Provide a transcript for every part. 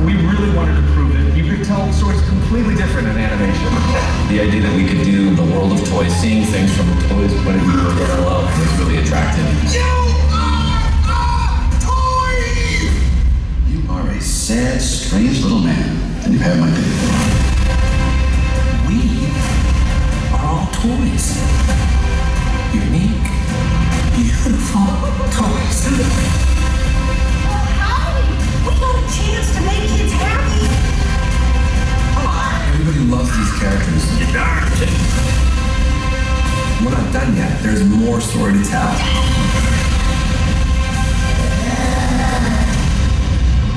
we really wanted to prove that you could tell stories completely different in animation. The idea that we could do the world of toys, seeing things from the toys' point of view or parallel, was really attractive. You are a toy! You are a sad, strange little man, and you've had my day. We are all toys. Unique, beautiful toys. We got a chance to make kids happy. Everybody loves these characters. We're not done yet. There's more story to tell.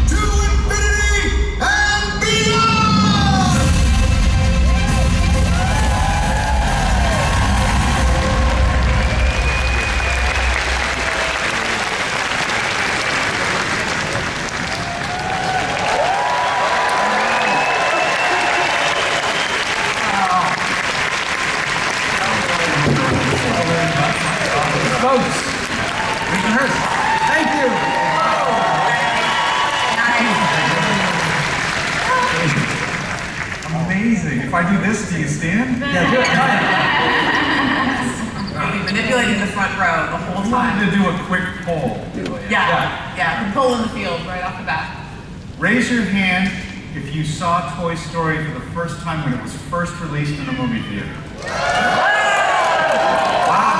To infinity and beyond! Folks, we can rehearse. Thank you. Amazing. If I do this, do you stand? Yeah, do it. We'll be manipulating the front row the whole I wanted time. to do a quick poll. Yeah, the pull in the field right off the bat. Raise your hand if you saw Toy Story for the first time when it was first released in a movie theater. Wow.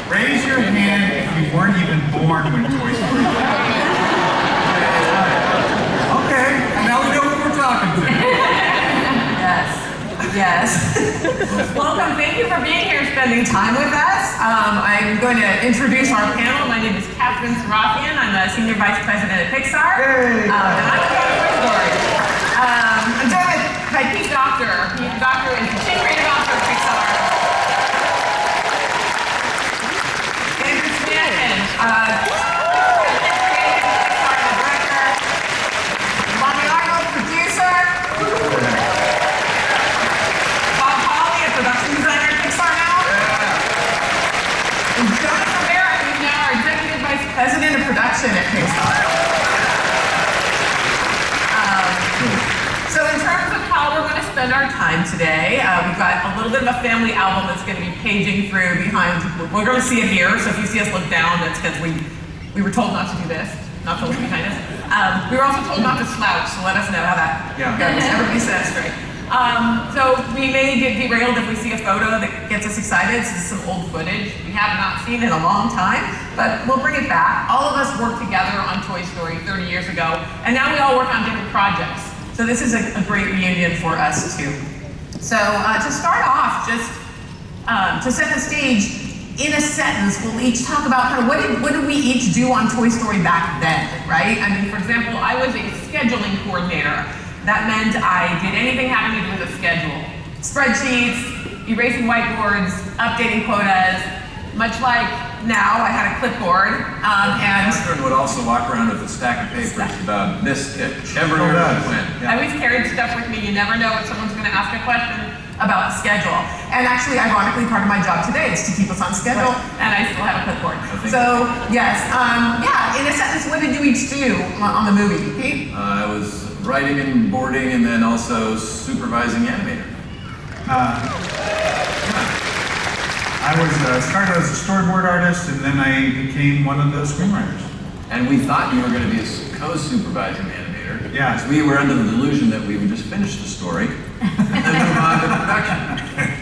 Raise your hand if you weren't even born when Toy Story came out. Okay, now we know who we're talking to. Yes. Welcome, thank you for being here, spending time with us. I'm going to introduce our panel. My name is Katherine Sarafian. I'm the Senior Vice President at Pixar. Hey. And I'm the Toy Story. I'm joined by Pete Docter. Pete Docter is the Chief Creative Officer of Pixar. Andrew Stanton, Arnold, producer. Pauley, a production designer at Pixar now. And Jonas Rivera, who's now our Executive Vice President of Production at Pixar. So in terms of how we're going to spend our time today, we've got a little bit of a family album that's going to be paging through behind. We're going to see it here, so if you see us look down, that's because we were told not to do this, not to look behind us. We were also told not to slouch, so let us know how that goes. Everybody says straight. So we may get derailed if we see a photo that gets us excited. This is some old footage we have not seen in a long time, but we'll bring it back. All of us worked together on Toy Story 30 years ago, and now we all work on different projects. So this is a great reunion for us too. So to start off, just to set the stage, in a sentence, we'll each talk about kind of what did we each do on Toy Story back then, right? I mean, for example, I was a scheduling coordinator. That meant I did anything having to do with a schedule. Spreadsheets, erasing whiteboards, updating quotas. Much like now, I had a clipboard, and Katherine would also walk around with a stack of papers about this everywhere I went. I always carried stuff with me. You never know if someone's going to ask a question about the schedule. And actually, ironically, part of my job today is to keep us on schedule, and I still have a clipboard. So, yes, in a sentence, what did you each do on the movie? Pete? I was writing and boarding and then also supervising animator. I was started as a storyboard artist, and then I became one of the screenwriters. And we thought you were going to be a co-supervising animator. Yeah. Because we were under the delusion that we would just finish the story and then move on to production.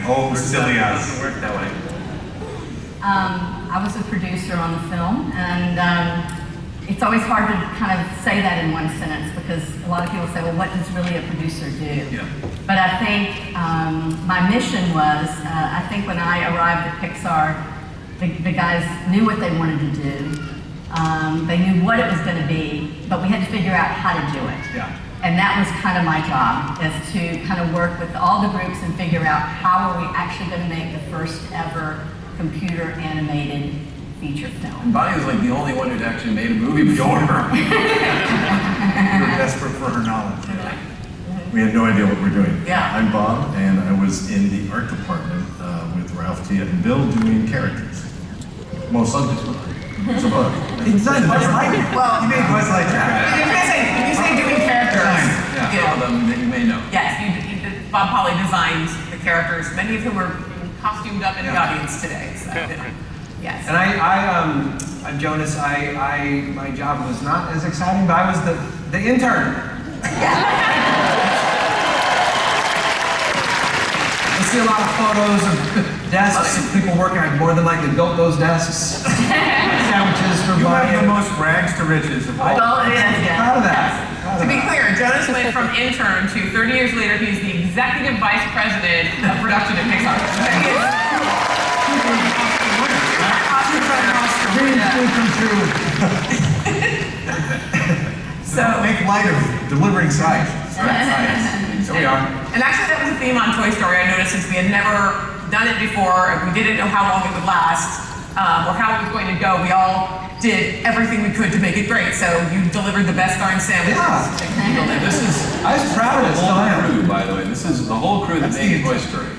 Oh, silly us. It doesn't work that way. I was a producer on the film, and it's always hard to kind of say that in one sentence because a lot of people say, well, what does really a producer do? Yeah. But I think my mission was, I think when I arrived at Pixar, the guys knew what they wanted to do. They knew what it was going to be, but we had to figure out how to do it. Yeah. And that was kind of my job, is to kind of work with all the groups and figure out how are we actually going to make the first ever computer animated feature film. Bonnie was like the only one who'd actually made a movie before her. We were desperate for her knowledge. We had no idea what we were doing. Yeah. I'm Bob, and I was in the art department with Ralph, Tia, and Bill doing characters. Well, subjects were. It's a bug. He designed Buzz Lightyear. Well, he made Buzz Lightyear. When you say doing that you may know. Yes, Bob Pauley designed the characters, many of whom are costumed up in the audience today. So, yes. And I'm Jonas. My job was not as exciting, but I was the intern. I see a lot of photos of desks of people working. I more than likely built those desks. Sandwiches for You Bonnie. have the most rags to riches of all. Well, it is, yeah. Proud of that. To be clear, Jonas went from intern to 30 years later, he's the executive vice president of production at Pixar. Dreams do come true. So, Make light of delivering science. So we are. and actually that was a theme on Toy Story, I noticed, since we had never done it before, and we didn't know how long it would last, or how it was going to go. We all did everything we could to make it great, so you delivered the best darn sandwiches. Yeah. This is I was proud of it. the Still whole am. crew, by the way. This is the whole crew that That's made the- Toy Story.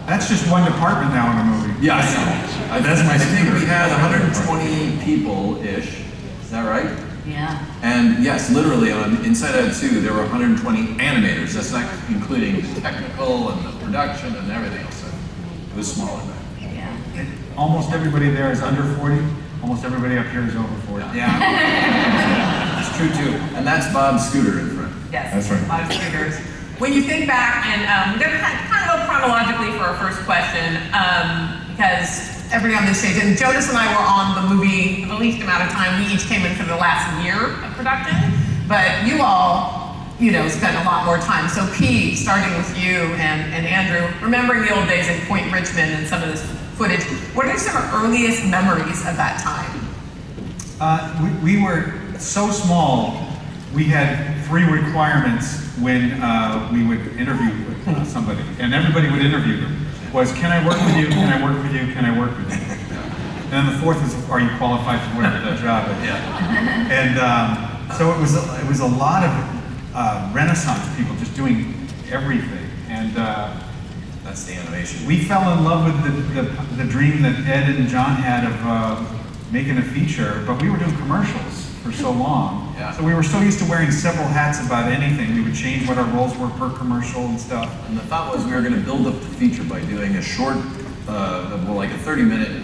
That's just one department now in the movie. Yeah, I know. That's my I think we secret. had 120 people-ish. Is that right? Yeah. And yes, literally on Inside Out 2, there were 120 animators. That's not including the technical and the production and everything else. So it was smaller back then. Yeah. Almost everybody there is under 40. Almost everybody up here is over 40. Yeah. It's true too. And that's Bob's scooter in front. Yes, That's right. a lot of scooters. When you think back, and we're going to kind of go chronologically for our first question, because everybody on this stage, and Jonas and I were on the movie the least amount of time. We each came in for the last year of production, but you all, spent a lot more time. So Pete, starting with you and Andrew, remembering the old days in Point Richmond and some of this footage, what are some earliest memories of that time? We were so small, we had 3 requirements when we would interview with somebody, and everybody would interview them, was, can I work with you, can I work with you, can I work with you? And then the 4th is, are you qualified for whatever that job is? Yeah. And so it was a lot of Renaissance people just doing everything, and That's the animation. we fell in love with the dream that Ed and John had of making a feature, but we were doing commercials for so long. Yeah. So we were so used to wearing several hats about anything. We would change what our roles were per commercial and stuff. And the thought was we were going to build up the feature by doing a short, like a 30-minute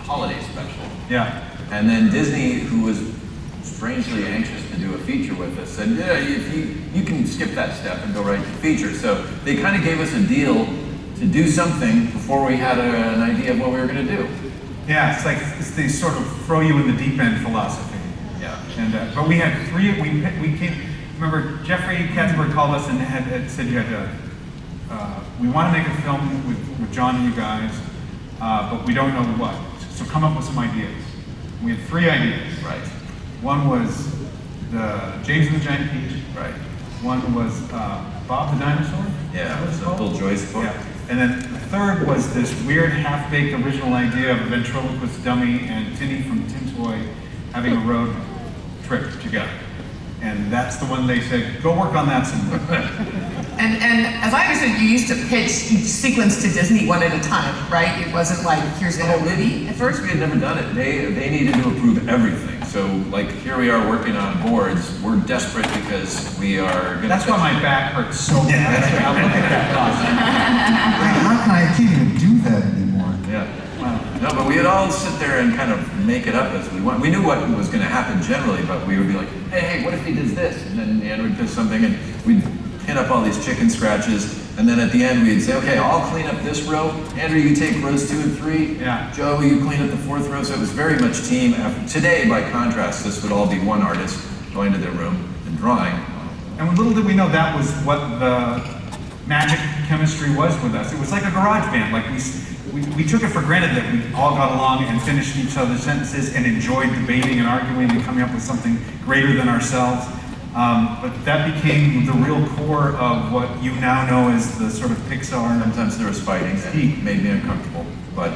holiday special. Yeah. And then Disney, who was strangely anxious to do a feature with us, said, yeah, you can skip that step and go right to feature. So they kind of gave us a deal to do something before we had an idea of what we were going to do. Yeah, it's like they sort of throw you in the deep end philosophy. Yeah. And but we had 3. We came. Remember, Jeffrey Katzenberg called us and had said you had to. We want to make a film with John and you guys, but we don't know what. So come up with some ideas. We had 3 ideas. Right. One was the James and the Giant Peach. Right. One was Bob the Dinosaur. Yeah, it Is was that what a it's Bill Joyce book. Yeah. And then the third was this weird half-baked original idea of a ventriloquist dummy and Tinny from Tin Toy having a road trip together. And that's the one they said, go work on that some more. And as I understood, you used to pitch each sequence to Disney one at a time, right? It wasn't like, here's the whole movie. At first, we had never done it. They needed to approve everything. So, like, here we are working on boards. We're desperate because we are going to... That's why my back hurts so bad. I look at that costume. How can I can't even do that anymore? Yeah. No, but we'd all sit there and kind of make it up as we went. We knew what was going to happen generally, but we would be like, hey, what if he does this? And then Andrew would do something, and we'd pin up all these chicken scratches, and then at the end we'd say, okay, I'll clean up this row. Andrew, you take rows 2 and 3. Yeah. Joe, you clean up the 4th row. So it was very much team effort. Today, by contrast, this would all be one artist going to their room and drawing. And little did we know that was what the magic chemistry was with us. It was like a garage band. Like we took it for granted that we all got along and finished each other's sentences and enjoyed debating and arguing and coming up with something greater than ourselves. But that became the real core of what you now know as the sort of Pixar. Sometimes there was fighting that made me uncomfortable, but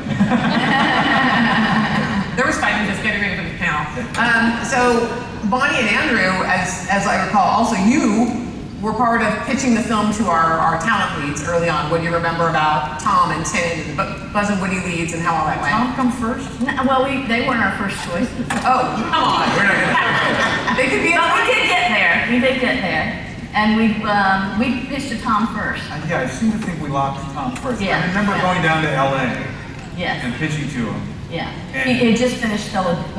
There was fighting, just getting ready for the panel. So Bonnie and Andrew, as I recall, also you were part of pitching the film to our talent leads early on. What do you remember about Tom and Tin and Buzz and Woody leads and how all that went? Tom come first? No, well, they weren't our first choices. Oh, come on. we're not going to... They could be. But we did get there. We did get there. And we pitched to Tom first. Yeah, I seem to think we locked Tom first. Yeah, I remember yeah. going down to LA Yes. and pitching to him. Yeah. And He had just finished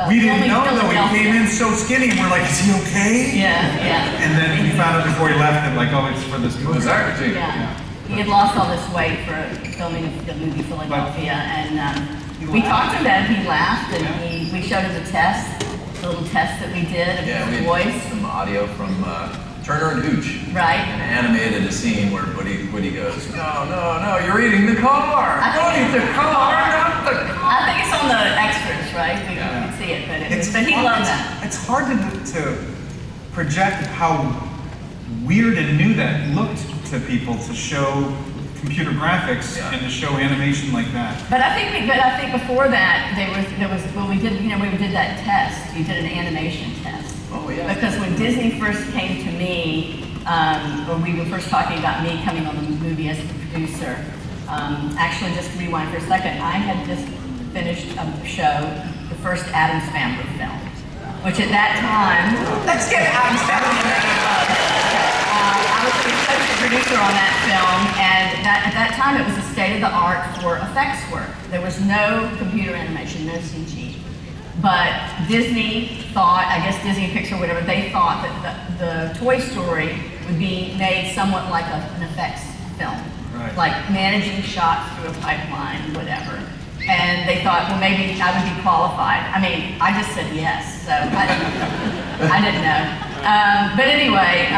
We didn't know though, he Philadelphia. came in so skinny and we're like, is he okay? Yeah, yeah. And then we found out before he left that like, oh, it's for this movie. Bizarre, too. Yeah. He had lost all this weight for filming the movie Philadelphia, and we talked to him about it. He laughed, and we showed him the test, the little test that we did of Yeah, we his had voice. some audio from Turner and Hooch. Right. And animated a scene where Woody goes, no, you're eating the car. Don't eat the car, not the car. I think it's on the extras, right? We can see it, but he loved that. It's hard to project how weird and new that looked to people to show computer graphics and to show animation like that. But I think before that there was when we did that test. We did an animation test. Oh yeah. Because when Disney first came to me, when we were first talking about me coming on the movie as the producer, actually just rewind for a second, I had just finished a show, the first Addams Family film, which at that time, Let's get Addams Family. I was the associate producer on that film, and at that time it was a state-of-the-art for effects work. There was no computer animation, no CG. But Disney thought, I guess Disney and Pixar, whatever, they thought that the Toy Story would be made somewhat like an effects film. Right. Like managing shots through a pipeline, whatever. And they thought, well, maybe I would be qualified. I mean, I just said yes, so I didn't know. But anyway,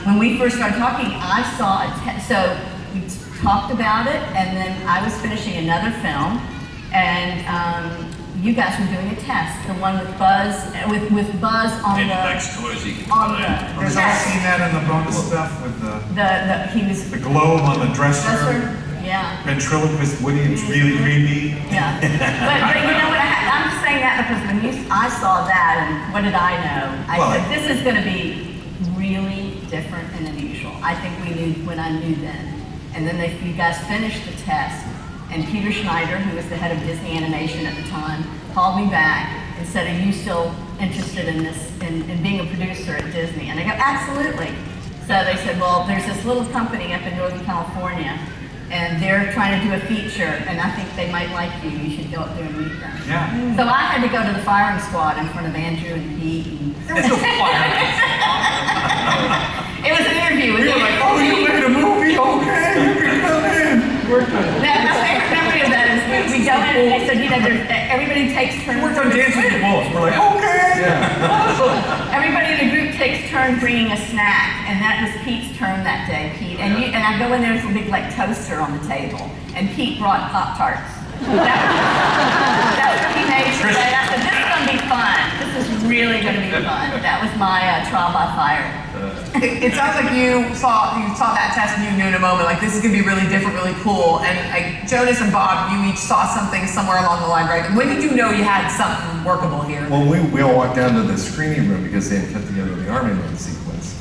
when we first started talking, I saw so we talked about it, and then I was finishing another film, and you guys were doing a test, the one with Buzz, with Buzz on And the next toys he can on buy. the There's all seen that in the bonus stuff with he was the globe on the dresser. yeah. Ventriloquist Woody, it's really creepy. Yeah, but you know what? I'm just saying that because when I saw that, and what did I know? I said this is going to be really different and unusual. I think we knew when I knew then, and then you guys finished the test, and Peter Schneider, who was the head of Disney Animation at the time, called me back and said, "Are you still interested in this, in being a producer at Disney?" And I go, "Absolutely." So they said, "Well, there's this little company up in Northern California, and they're trying to do a feeture, and I think they might like you. You should go up there and meet them." Yeah. So I had to go to the firing squad in front of Andrew and Pete. And it was an interview. We were like, oh, you made a movie? Okay, you can come in. My favorite memory of that is we go in and they said, you know, everybody takes turns. We worked on Dancing with the Wolves. We're like, okay. Everybody in the group takes turns bringing a snack, and that was Pete's turn that day, Pete. And I go in there with a big like toaster on the table, and Pete brought Pop-Tarts. That was what he made today. I said, this is going to be fun. This is really going to be fun. That was my trial by fire. It sounds like you saw that test and you knew in a moment, like this is gonna be really different, really cool. And like Jonas and Bob, you each saw something somewhere along the line, right? When did you know you had something workable here? Well, we all walked down to the screening room because they had put together the Army Man sequence.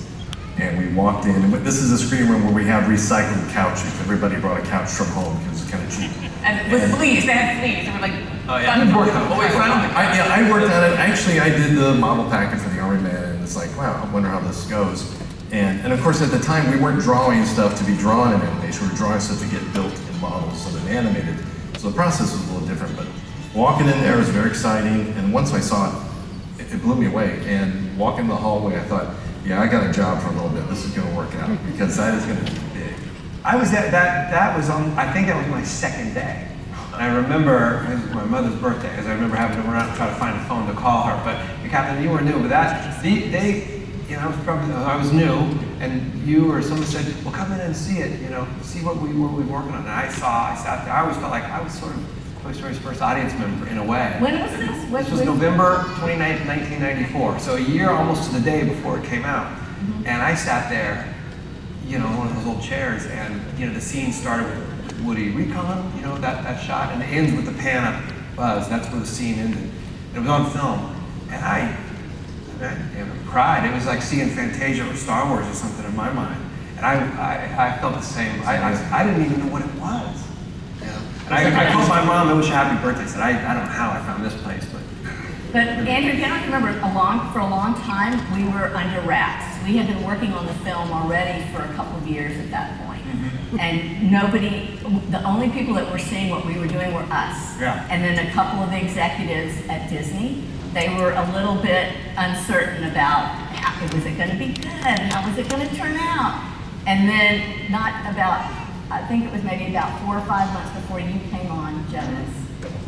And we walked in, and this is a screening room where we have recycled couches. Everybody brought a couch from home because it's kind of cheap. And with fleas, they had fleas. They were like, Oh yeah. Oh, we found it. I worked on it. Actually, I did the model packet for the Army Man, and it's like, wow, I wonder how this goes. And of course, at the time, we weren't drawing stuff to be drawn in animation. We were drawing stuff to get built in models so that animated. So the process was a little different, but walking in there was very exciting. And once I saw it, it blew me away. And walking the hallway, I thought, yeah, I got a job for a little bit. This is going to work out because that is going to be big. I was that was on, I think that was my second day. And I remember, it was my mother's birthday, because I remember having to run out and try to find a phone to call her. But Katherine, you were new, but I was new, and you or someone said, well, come in and see it, see what we're working on. And I sat there, I always felt like I was sort of Toy Story's first audience member in a way. When was this? This was November 29th, 1994, so a year almost to the day before it came out. Mm-hmm. And I sat there, in one of those old chairs, and the scene started with Woody Recon, that shot, and it ends with the pan of Buzz. That's where the scene ended. And it was on film, and I cried. It was like seeing Fantasia or Star Wars or something in my mind. And I felt the same. I didn't even know what it was. And I called my mom and wished her happy birthday. I said, I don't know how I found this place, but Andrew, you don't remember, for a long time, we were under wraps. we had been working on the film already for a couple of years at that point. And the only people that were seeing what we were doing were us. Yeah. And then a couple of the executives at Disney, they were a little bit uncertain about, was it going to be good? How was it going to turn out? And then I think it was maybe about 4 or 5 months before you came on, Jonas,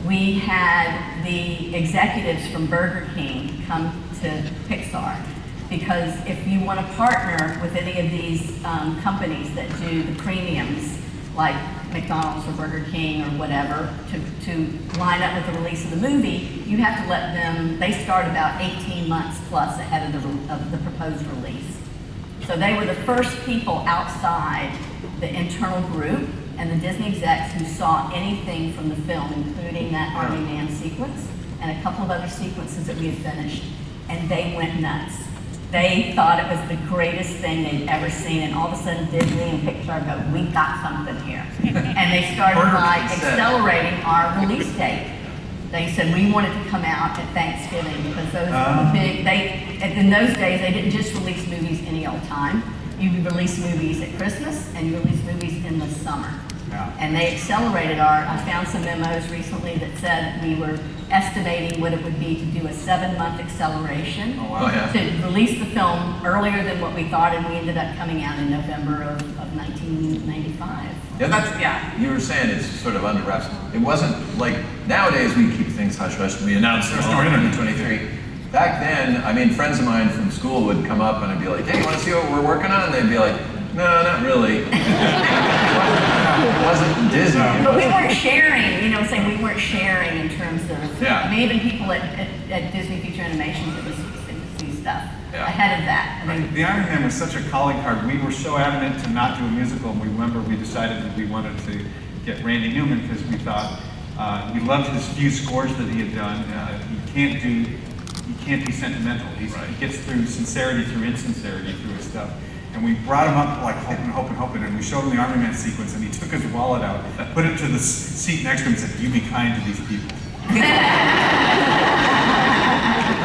we had the executives from Burger King come to Pixar. Because if you want to partner with any of these companies that do the premiums, like McDonald's or Burger King or whatever, to line up with the release of the movie, you have to let them, they start about 18 months plus ahead of the proposed release. So they were the first people outside the internal group and the Disney execs who saw anything from the film, including that Army Man sequence and a couple of other sequences that we had finished. And they went nuts. They thought it was the greatest thing they'd ever seen, and all of a sudden Disney and Pixar go, we got something here. And they started by accelerating our release date. They said we wanted to come out at Thanksgiving because those were the big, in those days they didn't just release movies any old time. You release movies at Christmas and you release movies in the summer. Yeah. And they accelerated I found some memos recently that said we were estimating what it would be to do a 7-month acceleration to release the film earlier than what we thought, and we ended up coming out in November of 1995. Yeah, you were saying it's sort of under wraps. It wasn't like nowadays we keep things hush-hush and we announce there's no internet 23. Back then, I mean, friends of mine from school would come up and I'd be like, hey, you want to see what we're working on? And they'd be like, no, not really. It wasn't Disney. But we weren't sharing, you know, saying we weren't sharing in terms of, I mean, even people at Disney Feature Animations that was see stuff ahead of that. I mean, the Iron Man was such a calling card. We were so adamant to not do a musical, and we remember we decided that we wanted to get Randy Newman because we thought we loved his few scores that he had done. He can't be sentimental. He gets through sincerity through insincerity through his stuff. And we brought him up like hoping, and we showed him the Army Man sequence, and he took his wallet out, put it to the seat next to him, and said, "You be kind to these people."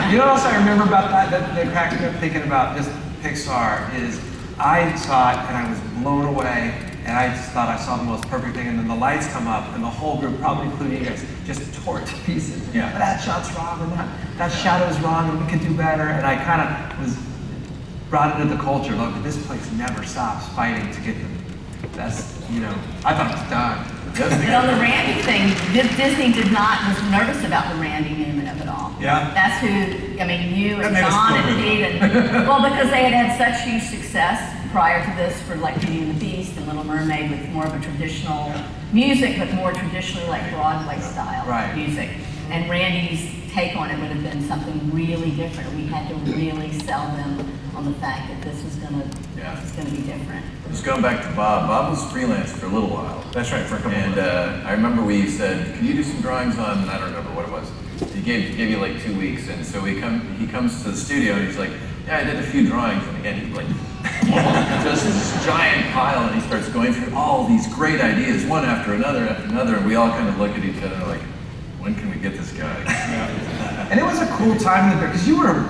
You know what else I remember about that cracked me up thinking about just Pixar is I saw it and I was blown away, and I just thought I saw the most perfect thing, and then the lights come up and the whole group, probably including you guys, just tore it to pieces. Yeah. That shot's wrong, and that shadow's wrong, and we could do better, and I kind of was brought into the culture. Look, this place never stops fighting to get the best, you know. I thought it was done. But on the Randy thing, Disney was nervous about the Randy Newman of it all. Yeah. That's who, I mean, you and That made us John feel and good. Pete, and, well, because they had such huge success prior to this for like Beauty and the Beast and Little Mermaid with more of a traditional music, but more traditionally like Broadway style music. And Randy's take on it would have been something really different. We had to really sell them on the fact that this was going to be different. Just going back to Bob. Bob was freelance for a little while. That's right, for a couple And I remember we said, can you do some drawings on, I don't remember what it was. He gave you like 2 weeks, and so he comes to the studio and he's like, yeah, I did a few drawings, and again, he's like, just this giant pile, and he starts going through all these great ideas, one after another, and we all kind of look at each other like, when can we get this guy? And it was a cool time because you were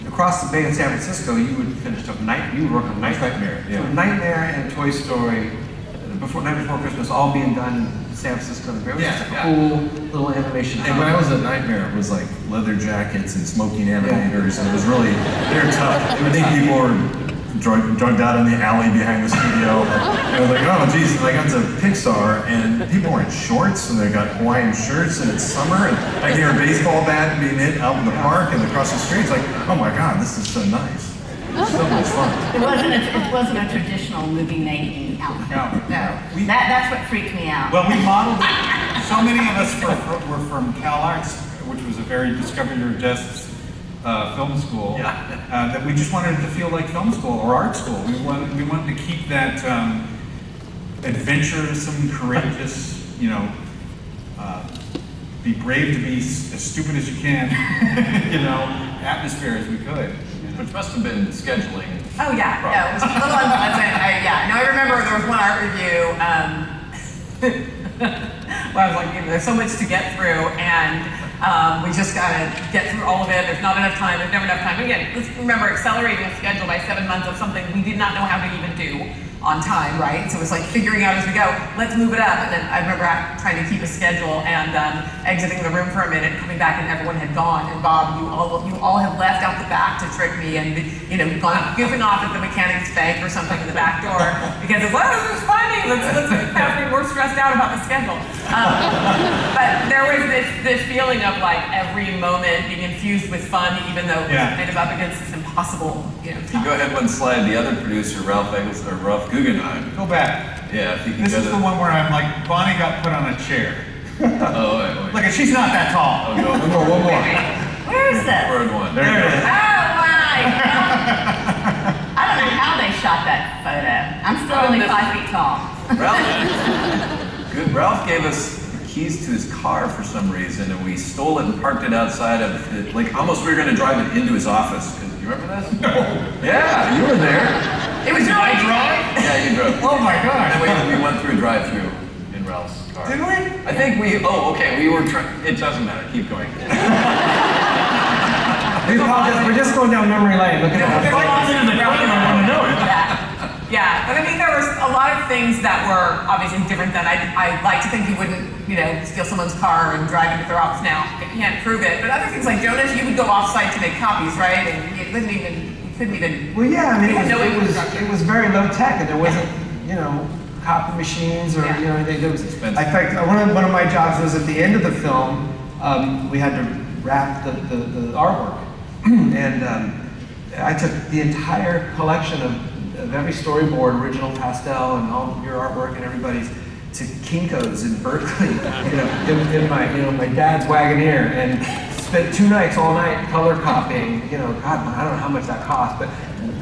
across the bay in San Francisco. You would finish up you were working on Nightmare. Yeah. So Nightmare and Toy Story, Night Before Christmas, all being done in San Francisco. It was just a cool little animation. And when I was at Nightmare, it was like leather jackets and smoking animators, and it was really, they were tough. I think people were drugged out in the alley behind the studio. And I was like, oh geez, and I got to Pixar, and people wearing shorts, and they got Hawaiian shirts, and it's summer, and I hear a baseball bat being hit out in the park and across the street. It's like, oh my god, this is so nice. It's so much fun. It wasn't a traditional movie making outfit. No. That's what freaked me out. Well, we modeled it. So many of us were from Cal Arts, which was a very Discover Your Desks film school, that we just wanted it to feel like film school or art school. We wanted to keep that adventuresome, courageous, you know, be brave to be as stupid as you can, you know, atmosphere as we could. Which must have been scheduling. Oh yeah, no, it was a little unpleasant. I remember there was one art review where I was like, you know, there's so much to get through, and We just gotta get through all of it. There's not enough time. There's never enough time. Again, let's remember accelerating a schedule by 7 months of something we did not know how to even do on time, right? So it's like figuring out as we go, let's move it up. And then I remember trying to keep a schedule and exiting the room for a minute, coming back and everyone had gone. And Bob, you all had left out the back to trick me and, you know, gone goofing off at the mechanic's bank or something in the back door because it's, well, this is funny. Let's make Katherine more stressed out about the schedule. But there was this feeling of like every moment being infused with fun, even though it was kind of up against this impossible, you know, If you go ahead one slide, the other producer, Ralph Guggenheim. Go back. Yeah, if you can This go is to the one where I'm like, Bonnie got put on a chair. Oh, wait. Look, she's not that tall. Oh, go one more. Where is this? Forward one. There it is. Oh my God. I don't know how they shot that photo. I'm still only 5 feet tall. Ralph gave us the keys to his car for some reason, and we stole it and parked it outside of it. Like almost we were going to drive it into his office. You remember this? No. Yeah, you were there. it was really Yeah, you drove. Oh my gosh. And then we went through a drive-through in Ralph's car. Did we? I think we. Oh, okay. We were trying. It doesn't matter. Keep going. We apologize. We're just going down memory lane. Look at that. If I was in the crowd, I want to know it. Yeah, but I mean, there was a lot of things that were obviously different than I like to think you wouldn't, you know, steal someone's car and drive it to their office now. You can't prove it. But other things like Jonas, you would go off-site to make copies, right? And you couldn't even. Well, yeah, I mean, You had no it was very low tech, and there wasn't, you know, copy machines or you know anything. There was. In fact, one of my jobs was at the end of the film. We had to wrap the artwork, and I took the entire collection of every storyboard, original pastel, and all your artwork and everybody's to Kinko's in Berkeley, you know, in my dad's Wagoneer, and spent 2 nights, all night, color copying. You know, God, I don't know how much that cost, but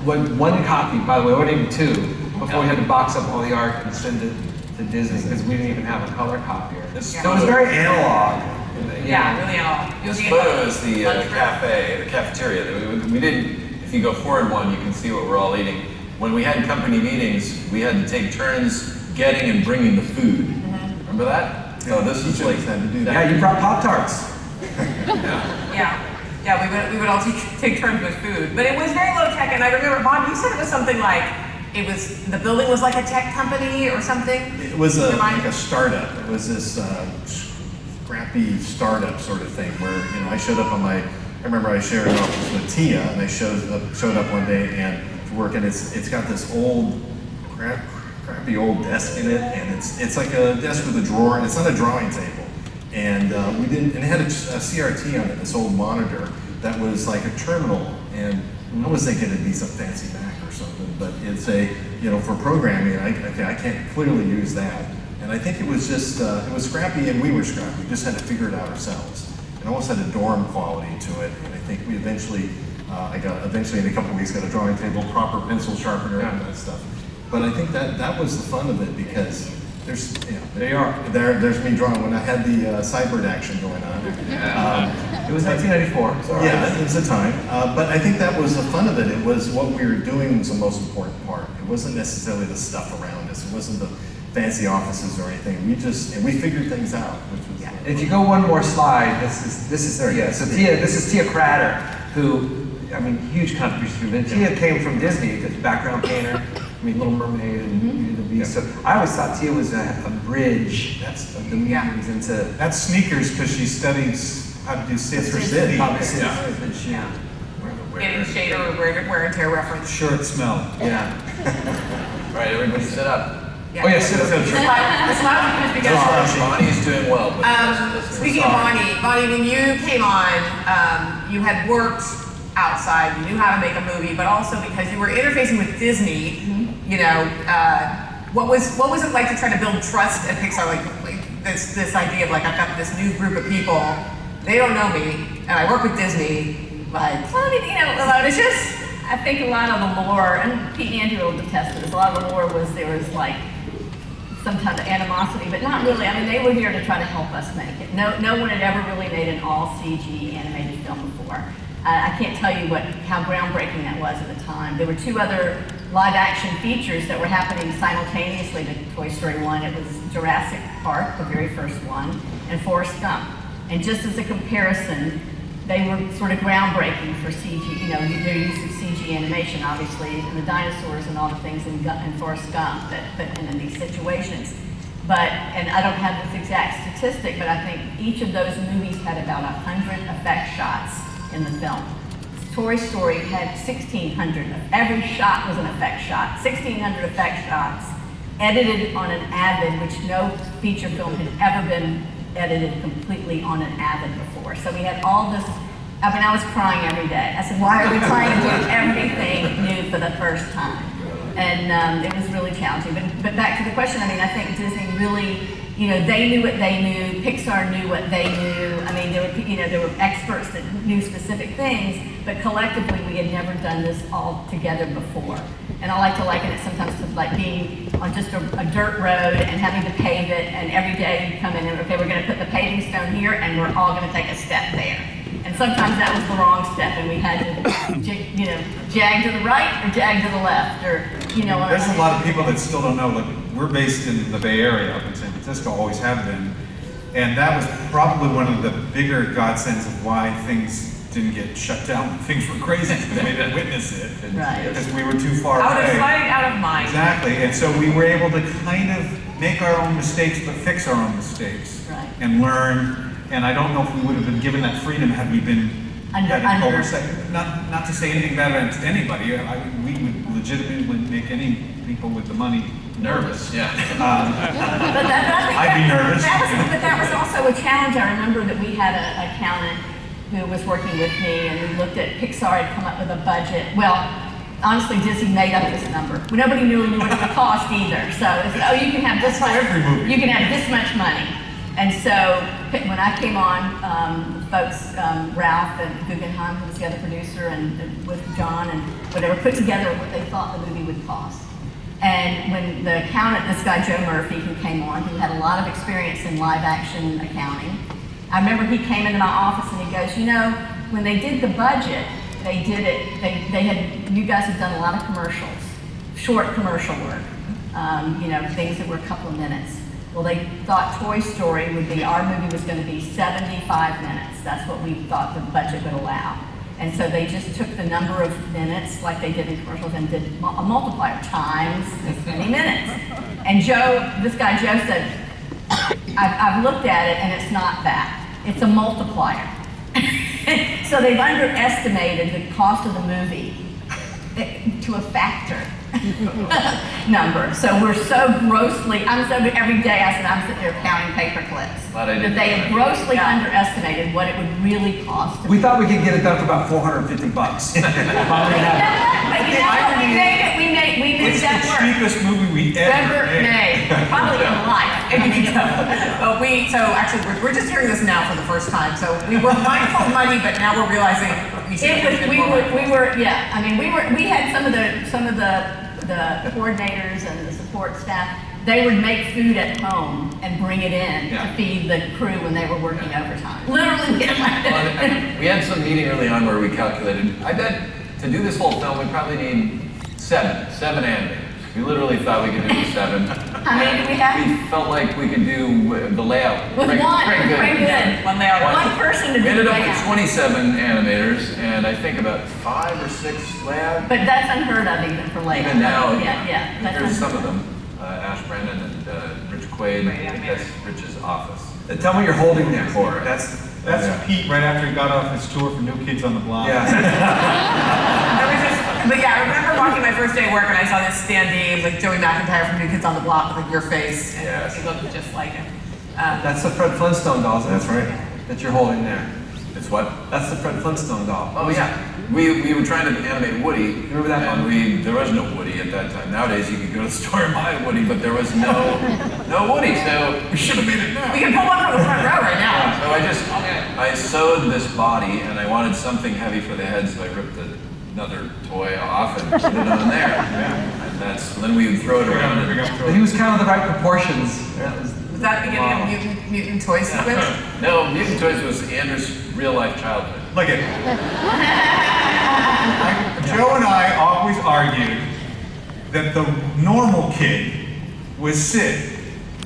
one copy, by the way, wasn't even 2, before we had to box up all the art and send it to Disney because we didn't even have a color copier. So it was very analog. Yeah, really analog. This photo is the cafe, the cafeteria. We didn't. If you go forward one, you can see what we're all eating. When we had company meetings, we had to take turns getting and bringing the food. Remember that? So this is like had to do that. Yeah, you brought Pop-Tarts. Yeah, we would all take turns with food. But it was very low tech, and I remember, Bob, you said it was something like, the building was like a tech company or something? It was like a startup. It was this scrappy startup sort of thing where, you know, I showed up I remember I shared an office with Tia, and I showed up one day and to work, and it's got this old, crappy old desk in it, and it's like a desk with a drawer, and it's not a drawing table. And and it had a CRT on it, this old monitor that was like a terminal, and I was thinking it'd be some fancy Mac or something, but it's for programming, I can't clearly use that. And I think it was just, it was scrappy and we were scrappy, we just had to figure it out ourselves. It almost had a dorm quality to it, and I think we eventually, in a couple of weeks got a drawing table, proper pencil sharpener, and that stuff. But I think that was the fun of it because there's me drawing when I had the Cybert action going on. It was 1994. So yeah, it was the time. But I think that was the fun of it. It was what we were doing was the most important part. It wasn't necessarily the stuff around us. It wasn't the fancy offices or anything. We figured things out, which was. Yeah. If you go one more slide, this is there. Yeah. So this is Tia Cratter, who, I mean, huge contribution. And Tia came from Disney, the background painter. I mean, Little Mermaid and Beauty and the Beast. So I always thought Tia was a bridge of the mediums into. That's sneakers because she studies how to do sits for Sid. Getting shade or wear and tear reference. Shirt smell. Yeah. All right, everybody sit up. Yeah. Oh yeah, sit up. Bonnie's doing well. But Speaking of Bonnie, when you came on, you had worked outside, you knew how to make a movie, but also because you were interfacing with Disney, you know, what was it like to try to build trust at Pixar? Like this idea of like, I've got this new group of people, they don't know me, and I work with Disney, like, Well, I mean, you know, it's just, I think a lot of the lore, and Pete and Andrew will detest this, a lot of the lore was there was like some kind of animosity, but not really. I mean, they were here to try to help us make it. No one had ever really made an all CG animated film before. I can't tell you how groundbreaking that was at the time. There were 2 other live action features that were happening simultaneously to Toy Story 1. It was Jurassic Park, the very first one, and Forrest Gump. And just as a comparison, they were sort of groundbreaking for CG, their use of CG animation, obviously, and the dinosaurs and all the things in Forrest Gump that put them in these situations. But, and I don't have this exact statistic, but I think each of those movies had about 100 effect shots in the film. Toy Story had 1,600. Every shot was an effect shot. 1,600 effect shots, edited on an Avid, which no feature film had ever been edited completely on an Avid before. So we had all this, I was crying every day. I said, why are we trying to do everything new for the first time? And it was really challenging. But back to the question, I think Disney really, they knew what they knew, Pixar knew what they knew. There were experts that knew specific things, but collectively we had never done this all together before. And I like to liken it sometimes to like being on just a dirt road and having to pave it, and every day you come in and, okay, we're gonna put the paving stone here and we're all gonna take a step there. And sometimes that was the wrong step and we had to, jag to the right or jag to the left, or, There's a lot of people that still don't know, like, we're based in the Bay Area up in San Francisco, always have been. And that was probably one of the bigger godsends of why things didn't get shut down. Things were crazy because we didn't witness it. Right. Because we were too far Out away. of sight, out of mind. Exactly. And so we were able to kind of make our own mistakes, but fix our own mistakes. Right. And learn. And I don't know if we would have been given that freedom had we been Under. oversight. Not to say anything bad against anybody. We would legitimately make any people with the money nervous. Yeah. I'd be nervous. But that was also a challenge. I remember that we had an accountant who was working with me, and we looked at Pixar had come up with a budget. Well, honestly, Disney made up this number. Nobody really knew what it would cost either. So it's, you can have this much. You can have this much money. And so when I came on, folks, Ralph and Guggenheim, who was the other producer, and with John and whatever, put together what they thought the movie would cost. And when the accountant, this guy Joe Murphy, who came on, who had a lot of experience in live action accounting, I remember he came into my office and he goes, when they did the budget, they did it, you guys have done a lot of commercials, short commercial work, things that were a couple of minutes. Well, they thought Toy Story would be, our movie was going to be 75 minutes. That's what we thought the budget would allow. And so they just took the number of minutes, like they did in commercials, and did a multiplier times this many minutes. And this guy Joe said, I've looked at it and it's not that. It's a multiplier. So they've underestimated the cost of the movie to a factor number. So we're so grossly, every day I'm sitting there counting paper clips. That they have grossly underestimated what it would really cost. We thought we could get it done for about $450. We made It's that the work. cheapest movie we ever made. Probably in life. Well, we're just hearing this now for the first time. So we were mindful of money, but now we're realizing we should have been more mindful. We had some of the coordinators and the support staff. They would make food at home and bring it in to feed the crew when they were working overtime. Literally, we had some meeting early on where we calculated, I bet to do this whole film, we probably need seven animators. We literally thought we could do 7. How many do we have? We felt like we could do the layout. With pretty good. One layout. One person to do We ended the up with layout. 27 animators, and I think about 5 or 6 layout. But that's unheard of even for layout. Even now, Yeah. There's some of them. Ash Brennan and Rich Quaid. I think that's Rich's office. Tell me what you're holding there for. That's Pete right after he got off his tour for New Kids on the Block. I remember walking my first day of work and I saw this standee, like Joey McIntyre from New Kids on the Block, with like your face, and he looked just like him. That's the Fred Flintstone doll. That's right. That you're holding there. It's what? That's the Fred Flintstone doll. Oh yeah. We were trying to animate Woody. Remember that one? And there was no Woody at that time. Nowadays you could go to the store and buy a Woody, but there was no Woody, so we should have made it now. We can pull one from the front row right now. So I sewed this body and I wanted something heavy for the head, so I ripped another toy off and put it on there. And then we would throw it around. But he was kind of the right proportions. Was that the beginning of Mutant Toy sequence? No, Mutant Toys was Andrew's real life childhood. Look at Joe and I always argued that the normal kid was Sid.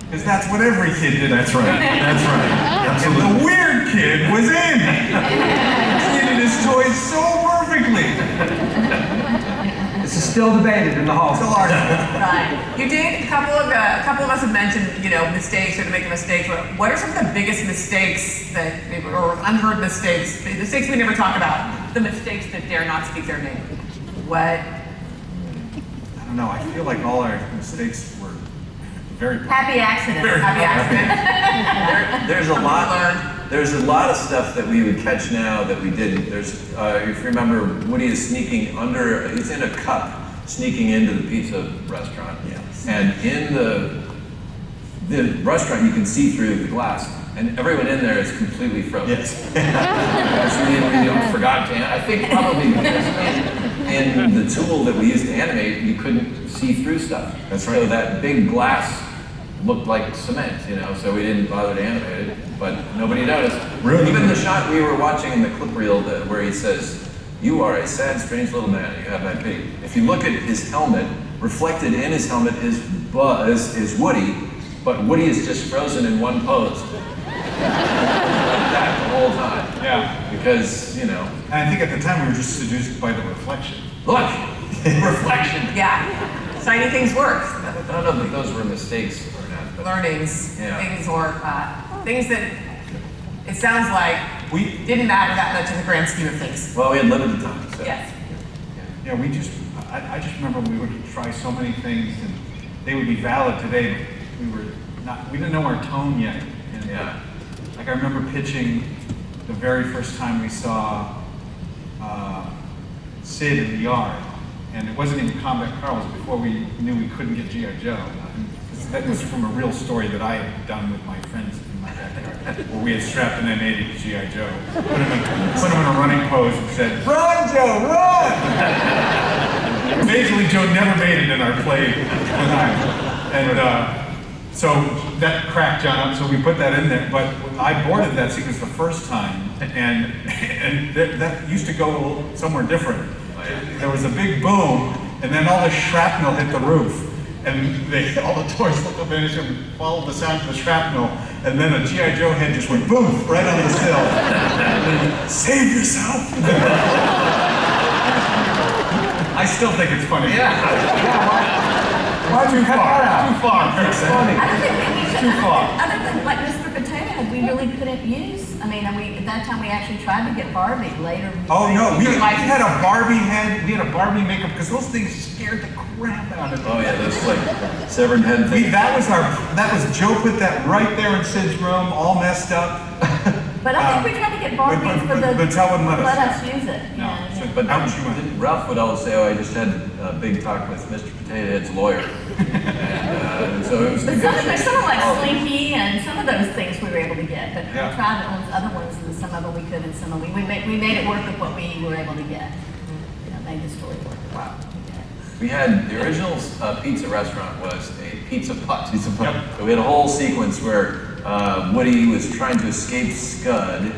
Because that's what every kid did. That's right. That's right. And the weird kid was in. Treated his toys so perfectly. This is still debated in the halls. Still arguing. Right. You did, a couple of us have mentioned, mistakes or to make a mistake. What are some of the biggest mistakes that, or unheard mistakes, the mistakes we never talk about, the mistakes that dare not speak their name? What? I don't know, I feel like all our mistakes were very Happy accident. Happy accident. There's a lot of stuff that we would catch now that we didn't. There's, if you remember, Woody is sneaking under, he's in a cup, sneaking into the pizza restaurant. Yes. And in the restaurant, you can see through the glass, and everyone in there is completely frozen. Yes. We forgot to, I think probably because in the tool that we used to animate, you couldn't see through stuff. That's right. So that big glass looked like cement, so we didn't bother to animate it, but nobody noticed. Really? Even the shot we were watching in the clip reel where he says, "You are a sad, strange little man, you have my pity." If you look at his helmet, reflected in his helmet is Woody, but Woody is just frozen in one pose. Like that the whole time. Yeah. Because, And I think at the time we were just seduced by the reflection. look, reflection. Yeah. Shiny things work. I don't know if those were mistakes or not. But Learnings, Yeah. things or things that it sounds like We, didn't matter that much in the grand scheme of things. well, we had limited time, so. Yes. yeah, I just remember we would try so many things and they would be valid today, but we didn't know our tone yet. And Yeah. like I remember pitching the very first time we saw Sid in the yard, and it wasn't even Combat Car, it was before we knew we couldn't get G.I. Joe. That was from a real story that I had done with my friends in my backyard, where we had strapped an M80 to G.I. Joe, put him in a running pose and said, "Run, Joe, run!" Amazingly, Joe never made it in our play tonight. And so that cracked John up, so we put that in there. But I boarded that sequence the first time, and that used to go somewhere different. There was a big boom, and then all the shrapnel hit the roof. And all the toys looked up in and followed the sound of the shrapnel, and then a G.I. Joe head just went boom, right on the sill. Save yourself! I still think it's funny. Yeah. Why too far? Too far. I don't think we used Too far. Other than like Mr. Potato Head, we really couldn't use. At that time we actually tried to get Barbie. Later. Oh no, we had a Barbie head. We had a Barbie makeup because those things scared the crap out of me. Oh yeah, those like severed head things. That was Joe put that right there in Sid's room, all messed up. But I think we tried to get Barbies but Tel wouldn't let us. use it. No, Yeah, so- yeah. But ouch, you went. Ralph would always say, "Oh, I just had a big talk with Mr. Potato Head's lawyer," and so it was. But a good there's some like Oh. Slinky and some of those things we were able to get. But Yeah. we tried the other ones, and some of them we could, and some of them we made it work with what we were able to get. Made the story work. Wow. We had the original pizza restaurant was a pizza putt. Pizza putt. Yep. So we had a whole sequence where Woody was trying to escape Scud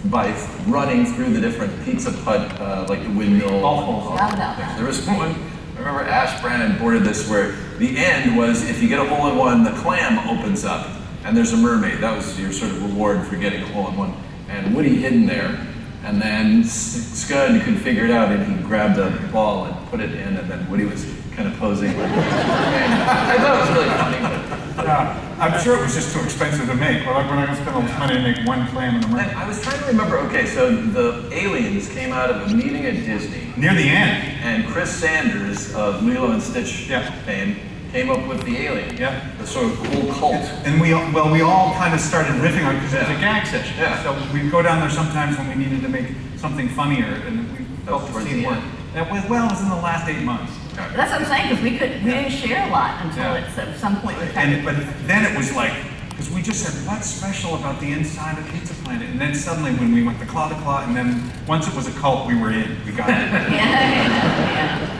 by running through the different pizza putt, like the windmill. Forgot about that. There was one, I remember Ash Brannon boarded this where the end was if you get a hole-in-one, the clam opens up and there's a mermaid. That was your sort of reward for getting a hole-in-one. And Woody hid in there, and then Scud could figure it out, and he grabbed a ball and put it in, and then Woody was kind of posing. And I thought it was really funny. I'm sure it was just too expensive to make. We're not going to spend all this money to make one clam in the And mermaid. I was trying to remember, okay, so the aliens came out of a meeting at Disney, Near the end. and Chris Sanders of Lilo and Stitch Yeah. fame came up with the alien. Yeah. The sort of whole cult. And we all kind of started riffing on it because it was a gag session. Yeah. So we'd go down there sometimes when we needed to make something funnier, and we felt the towards scene the work. end. That was, well, it was in the last 8 months. But that's what I'm saying, because we didn't share a lot until Yeah. it's at some point we kind But then it was like, because we just said, what's special about the inside of Pizza Planet? And then suddenly when we went to Claw, and then once it was a cult, we were in. We got it. yeah.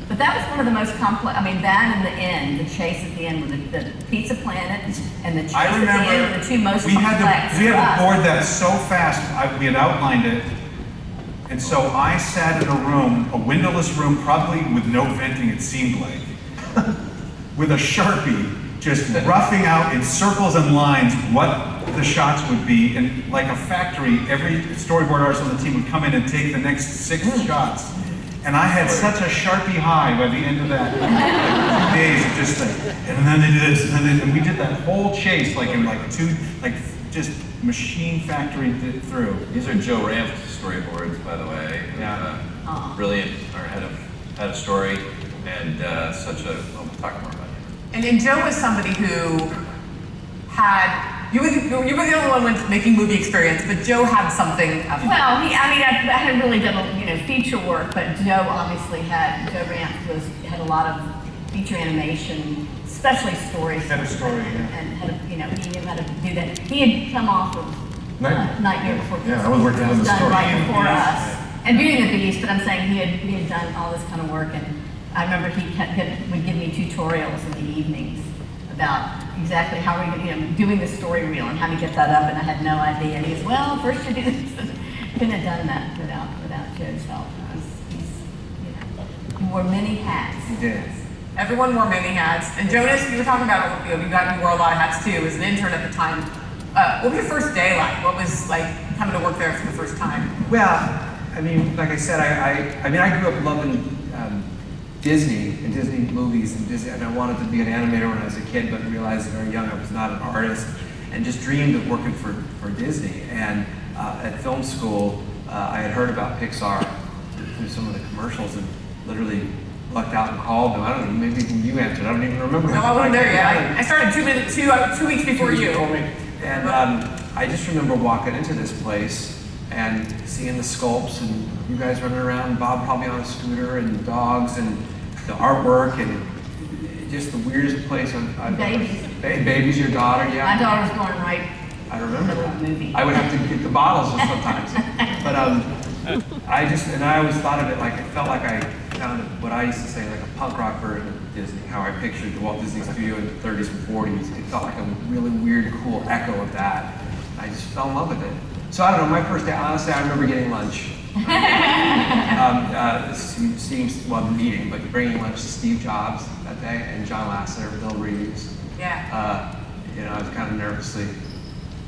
But that was one of the most complex, that and the end, the chase at the end with the Pizza Planet and the chase I at the remember end were the two most we had complex. to for us. board that so fast. We had outlined it, and so I sat in a room, a windowless room, probably with no venting. It seemed like, with a Sharpie, just roughing out in circles and lines what the shots would be. And like a factory, every storyboard artist on the team would come in and take the next 6 shots. And I had such a Sharpie high by the end of that 2 days, just like, and then they did this, and we did that whole chase like in like 2, like just machine factory through. These are Joe Ramp's storyboards, by the way. Yeah. Brilliant, our head of story, and such a, we'll talk more about it. And Joe was somebody who had, you were the only one with making movie experience, but Joe had something. Well, I had really done feature work, but Joe obviously Joe Ramp had a lot of feature animation, especially stories. Head of story, yeah. And he knew how to do that. He had come off of Nightmare Before Christmas. Yeah, I was working on the done story. right before us. And Beauty and the Beast, but I'm saying he had done all this kind of work, and I remember he would give me tutorials in the evenings about exactly how we doing the story reel and how to get that up, and I had no idea. And he goes, well, first you do this. Couldn't have done that without Joe's help. He wore many hats. He did. Everyone wore many hats. And Jonas, you were talking about, you wore a lot of hats too, as an intern at the time. What was your first day like? What was like coming to work there for the first time? Well, I mean, like I said, I grew up loving Disney and Disney movies and I wanted to be an animator when I was a kid, but realized very young I was not an artist, and just dreamed of working for Disney. And at film school, I had heard about Pixar through some of the commercials and literally lucked out and called them. I don't know, maybe you answered. I don't even remember. No, I wasn't there yet. I started 2 weeks before you. And I just remember walking into this place and seeing the sculpts and you guys running around, Bob probably on a scooter, and dogs and the artwork and just the weirdest place I've Babies. Baby's your daughter, yeah. My daughter was born right. I remember in the that. movie. I would have to get the bottles sometimes. But I always thought of it like, it felt like I found what I used to say, like a punk rock version of Disney, how I pictured the Walt Disney Studio in the 30s and 40s. It felt like a really weird, cool echo of that. I just fell in love with it. So I don't know, my first day, honestly, I remember getting lunch. Meeting, but bringing lunch to Steve Jobs that day, and John Lasseter, Bill Reeves. Yeah. I was kind of nervously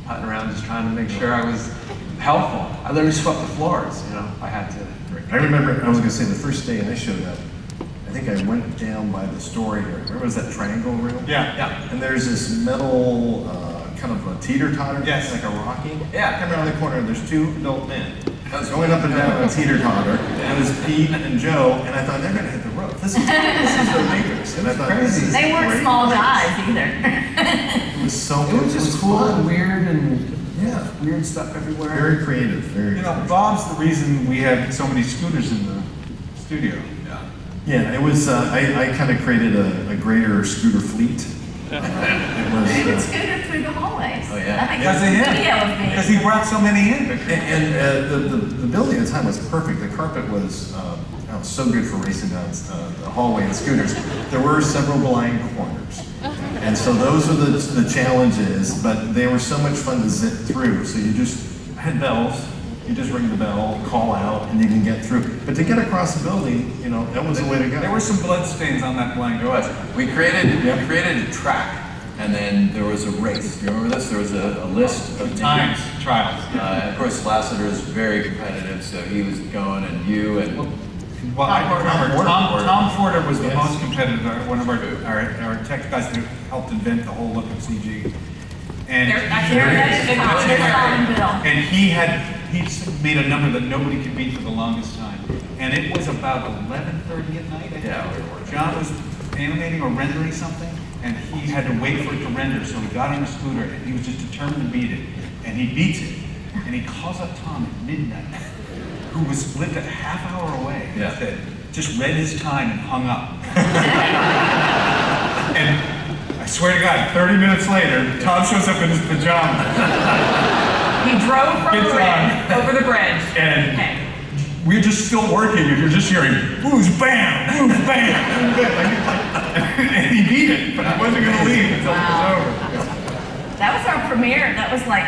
putting around just trying to make sure I was helpful. I literally swept the floors, if I had to. I remember, I was going to say, the first day I showed up, I think I went down by the story area. Remember, was that triangle room? Yeah. And there's this metal, kind of a teeter-totter. Yes. Like a rocking. Yeah. Come around the corner, there's 2 adult men. I was going up and down on a teeter-totter, and it was Pete and Joe, and I thought, they're going to hit the roof. This is so dangerous. And I thought, this is They weren't great. small guys either. It was so It was just cool fun. and weird and Yeah. weird stuff everywhere. Very creative, very Bob's the reason we had so many scooters in the studio. Yeah, it was, I kind of created a greater scooter fleet. It They would was, scooter through the hallways. Oh, yeah. I think Because there's they a did. video of me. Because he brought so many in. the building at the time was perfect. The carpet was so good for racing down the hallway in scooters. There were several blind corners. And so those were the challenges, but they were so much fun to zip through. So you just had bells. You just ring the bell, call out, and you can get through. But to get across the building, that was the way to go. There were some blood stains on that blanket. There was. We created a track, and then there was a race. Do you remember this? There was a list of Times, trials. Of course, Lasseter is very competitive, so he was going, and you and Well, I remember Tom Forder was the Yes. most competitive, one of our tech guys who helped invent the whole look of CG. And and he made a number that nobody could beat for the longest time. And it was about 11:30 at night, I think. Yeah. John was animating or rendering something, and he had to wait for it to render, so he got on a scooter, and he was just determined to beat it. And he beats it, and he calls up Tom at midnight, who lived a half hour away, Yeah. that just read his time and hung up. And I swear to God, 30 minutes later, Tom shows up in his pajamas. He drove from It's Marin over the bridge. And Okay. we're just still working, and you're just hearing, who's bam, who's bam, who's bam. And he beat it, but he wasn't going to leave until it was over. That was our premiere. That was like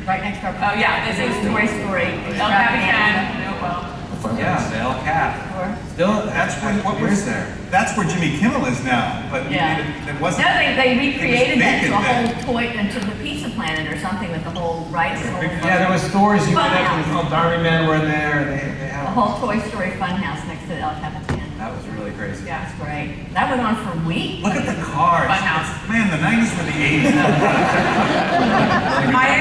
right next to our premiere. Oh, yeah, this is Toy Story. El Capitan. Oh, well. Yeah, the El Cap. Or Still, That's what where was is there? That's where Jimmy Kimmel is now, but Yeah. it wasn't. No, they recreated that to a vacant then. whole toy, into the Pizza Planet or something with the whole rights. the whole- Yeah, there was stores you could Funhouse. enter. Oh, Army men were in there. They The had whole Toy Story Funhouse next to the El Capitan. That was really crazy. Yeah. That's great. That went on for weeks. Look at the cars. Funhouse. Man, the 90s were the 80s.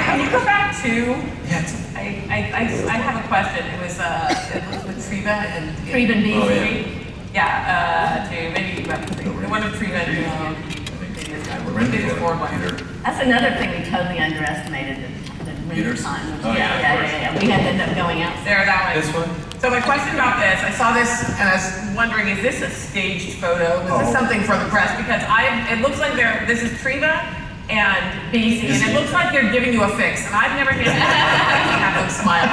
Can you go back to? Yes. I have a question. It was with Treva and Treva and Oh, yeah. B3. Yeah, to maybe the one of Treva and Peter's board one. That's another thing we totally underestimated, the winter Peters? time. Oh, Yeah. We had to end up going out. There, that one. This one? So my question about this, I saw this and I was wondering, is this a staged photo? Was this something for the press? Because it looks like this is Treva and BC, and it looks like they're giving you a fix, and I've never handed and have them smile.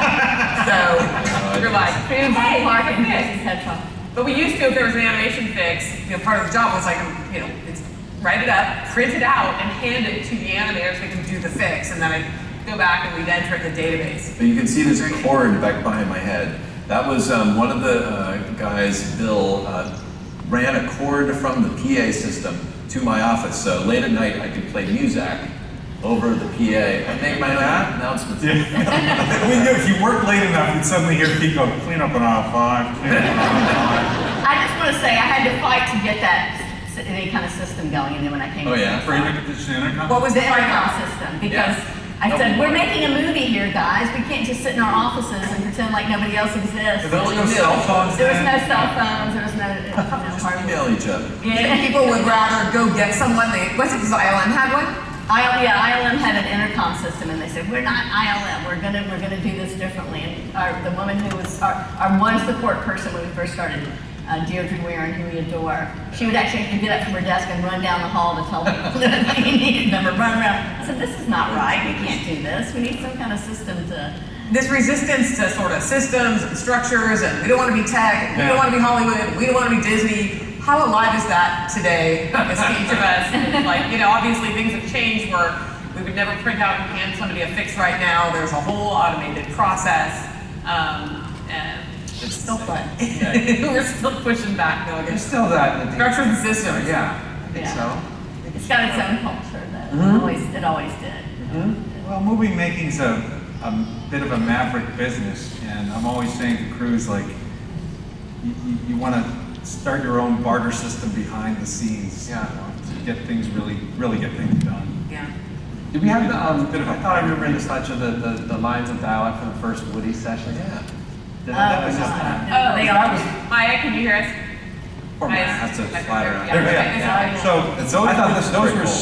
So you're like, Treva, hey, Clark, here's and a fix. Jesse's Hedgehog. But we used to, if there was an animation fix, part of the job was like, it's write it up, print it out, and hand it to the animators so they can do the fix, and then I go back and we'd enter it in the database. But you can see this cord back behind my head. That was one of the guys, Bill, ran a cord from the PA system to my office. So late at night, I could play Muzak over the PA and make my own announcements. We knew if you worked late enough, you'd suddenly hear people go, clean up on aisle 5, clean up on aisle I just want to say, I had to fight to get that any kind of system going, and then when I came Oh, to yeah? For intercom? What was the the intercom system, because I said, we're making a movie here, guys. We can't just sit in our offices and pretend like nobody else exists. There was no cell phones There was then? no cell phones, there was no hardware. Email each other. Yeah. People would rather go get someone, what's it, because ILM had one? ILM had an intercom system, and they said, we're not ILM, we're gonna do this differently. And the woman who was our one support person when we first started, Deirdre Rivera, who we adore, she would actually have to get up from her desk and run down the hall to tell people that they needed them, or run around. I said, this is not right, we can't do this, we need some kind of system to. This resistance to sort of systems and structures, and we don't want to be tech, we don't want to be Hollywood, we don't want to be Disney. How alive is that today, as each of us? Like, obviously things have changed where we would never print out and hand somebody a fix right now. There's a whole automated process, and It's still fun. we're still pushing back though There's against still that in the structures and systems. Yeah, I think Yeah. so. It's got its own culture, though. It always did. Well, movie making's a bit of a maverick business, and I'm always saying to crews, like, you want to start your own barter system behind the scenes, to get things really get things done. Yeah. Did we have the, Bit of a- I thought I remember in the slideshow the lines of dialogue from the first Woody session. Yeah. That was just Oh, They are. Maya, can you hear us? Or Maya, that's a I- slider on yeah, there. yeah. So I thought this was those pretty were cool.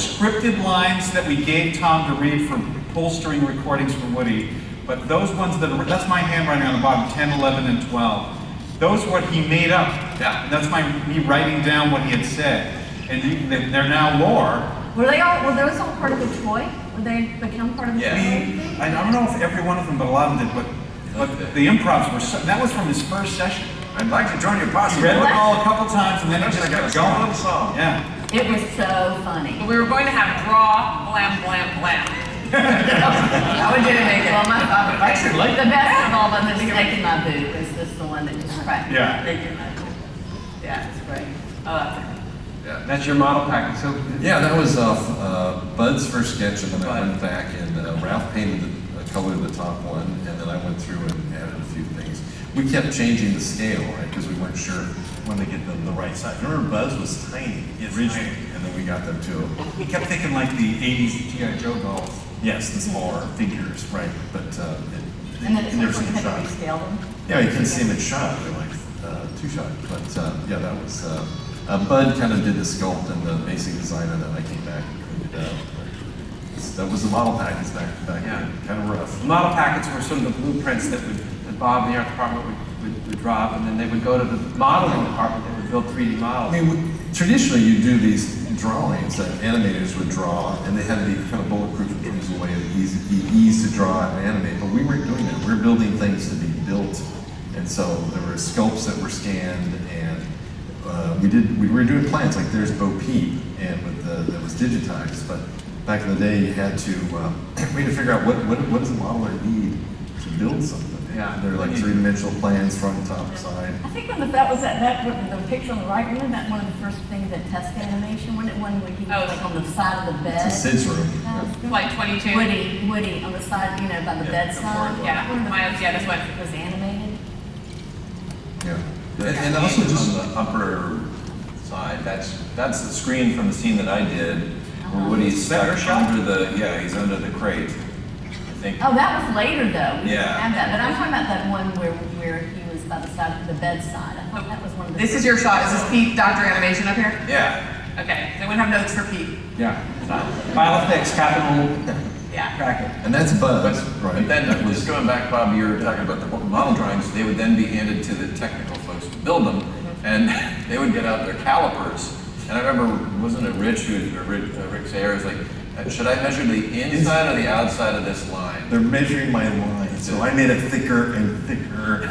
scripted lines that we gave Tom to read for bolstering recordings for Woody. But those ones that's my handwriting on the bottom, 10, 11, and 12. Those are what he made up. Yeah. That's me writing down what he had said. And they're now lore. Were those all part of the toy? Were they become part of the Yeah. toy? I don't know if every one of them, but a lot of them did. But the improvs were, that was from his first session. I'd like to join your posse. He read them all a couple times and then he just got going. little song. Yeah. It was so funny. But we were going to have draw, blam, blam, blam. That one didn't make it. Well, my father, the best of all of them is Snake in My Boot. Is this the one that just cracked? Yeah. Snake in My Boot. Yeah, it's great. Oh, that's it. That's your model package. So Yeah, that was Bud's first sketch, and then I went back and Ralph painted colored the top one, and then I went through and added a few things. We kept changing the scale, right, because we weren't sure when to get them the right size. Remember, Buzz was tiny originally, and then we got them to. We kept thinking like the 80s G.I. Joe dolls. Yes, the smaller figures, right? But And then you never it's see like them had to shot. rescale them. Yeah, you can see them in shot. They're like two-shot. But yeah, that was Bud kind of did the sculpt and the basic design, and then I came back and cleaned it up. That was the model package back then. Kind of rough. the model packets were sort of the blueprints that Bob in the art department would drop, and then they would go to the modeling department that would build 3D models. I mean, traditionally you do these drawings that animators would draw, and they had to be kind of bulletproof in terms of the way it easy to draw and animate. But we weren't doing that. We were building things to be built, and so there were sculpts that were scanned, and we were doing plans like there's Bo Peep, and that was digitized. But back in the day, you had to we had to figure out what does a modeler need to build something. Yeah. They're like three-dimensional plans, front, top, side. I think that was the picture on the right, wasn't that one of the first things that test animation? Wasn't it one where he was like on the side of the bed? It's a Sid's room. Like 22. Woody on the side, you know, by the bedside. Yeah, that's what was animated. Yeah. And also just on the upper side, that's the screen from the scene that I did, where Woody's stuck under he's under the crate. I think. Oh, that was later though. We Yeah. didn't have that, but I'm talking about that one where he was by the side of the bedside. I thought that was one of the. This is your shot. Is this Pete, Docter animation up here? Yeah. Okay. Does anyone have notes for Pete? Yeah. File of fix, capital. Yeah. Crack it. And that's Buzz, But right? then, just going back, Bob, you were talking about the model drawings. They would then be handed to the technical folks to build them, and they would get out their calipers. And I remember, wasn't it Rick Sayers, like, should I measure the inside or the outside of this line? They're measuring my line, so I made it thicker and thicker.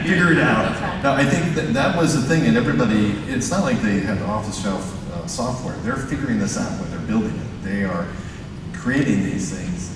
Figure it out. Now, I think that was the thing, and everybody, it's not like they have off-the-shelf software. They're figuring this out when they're building it. They are creating these things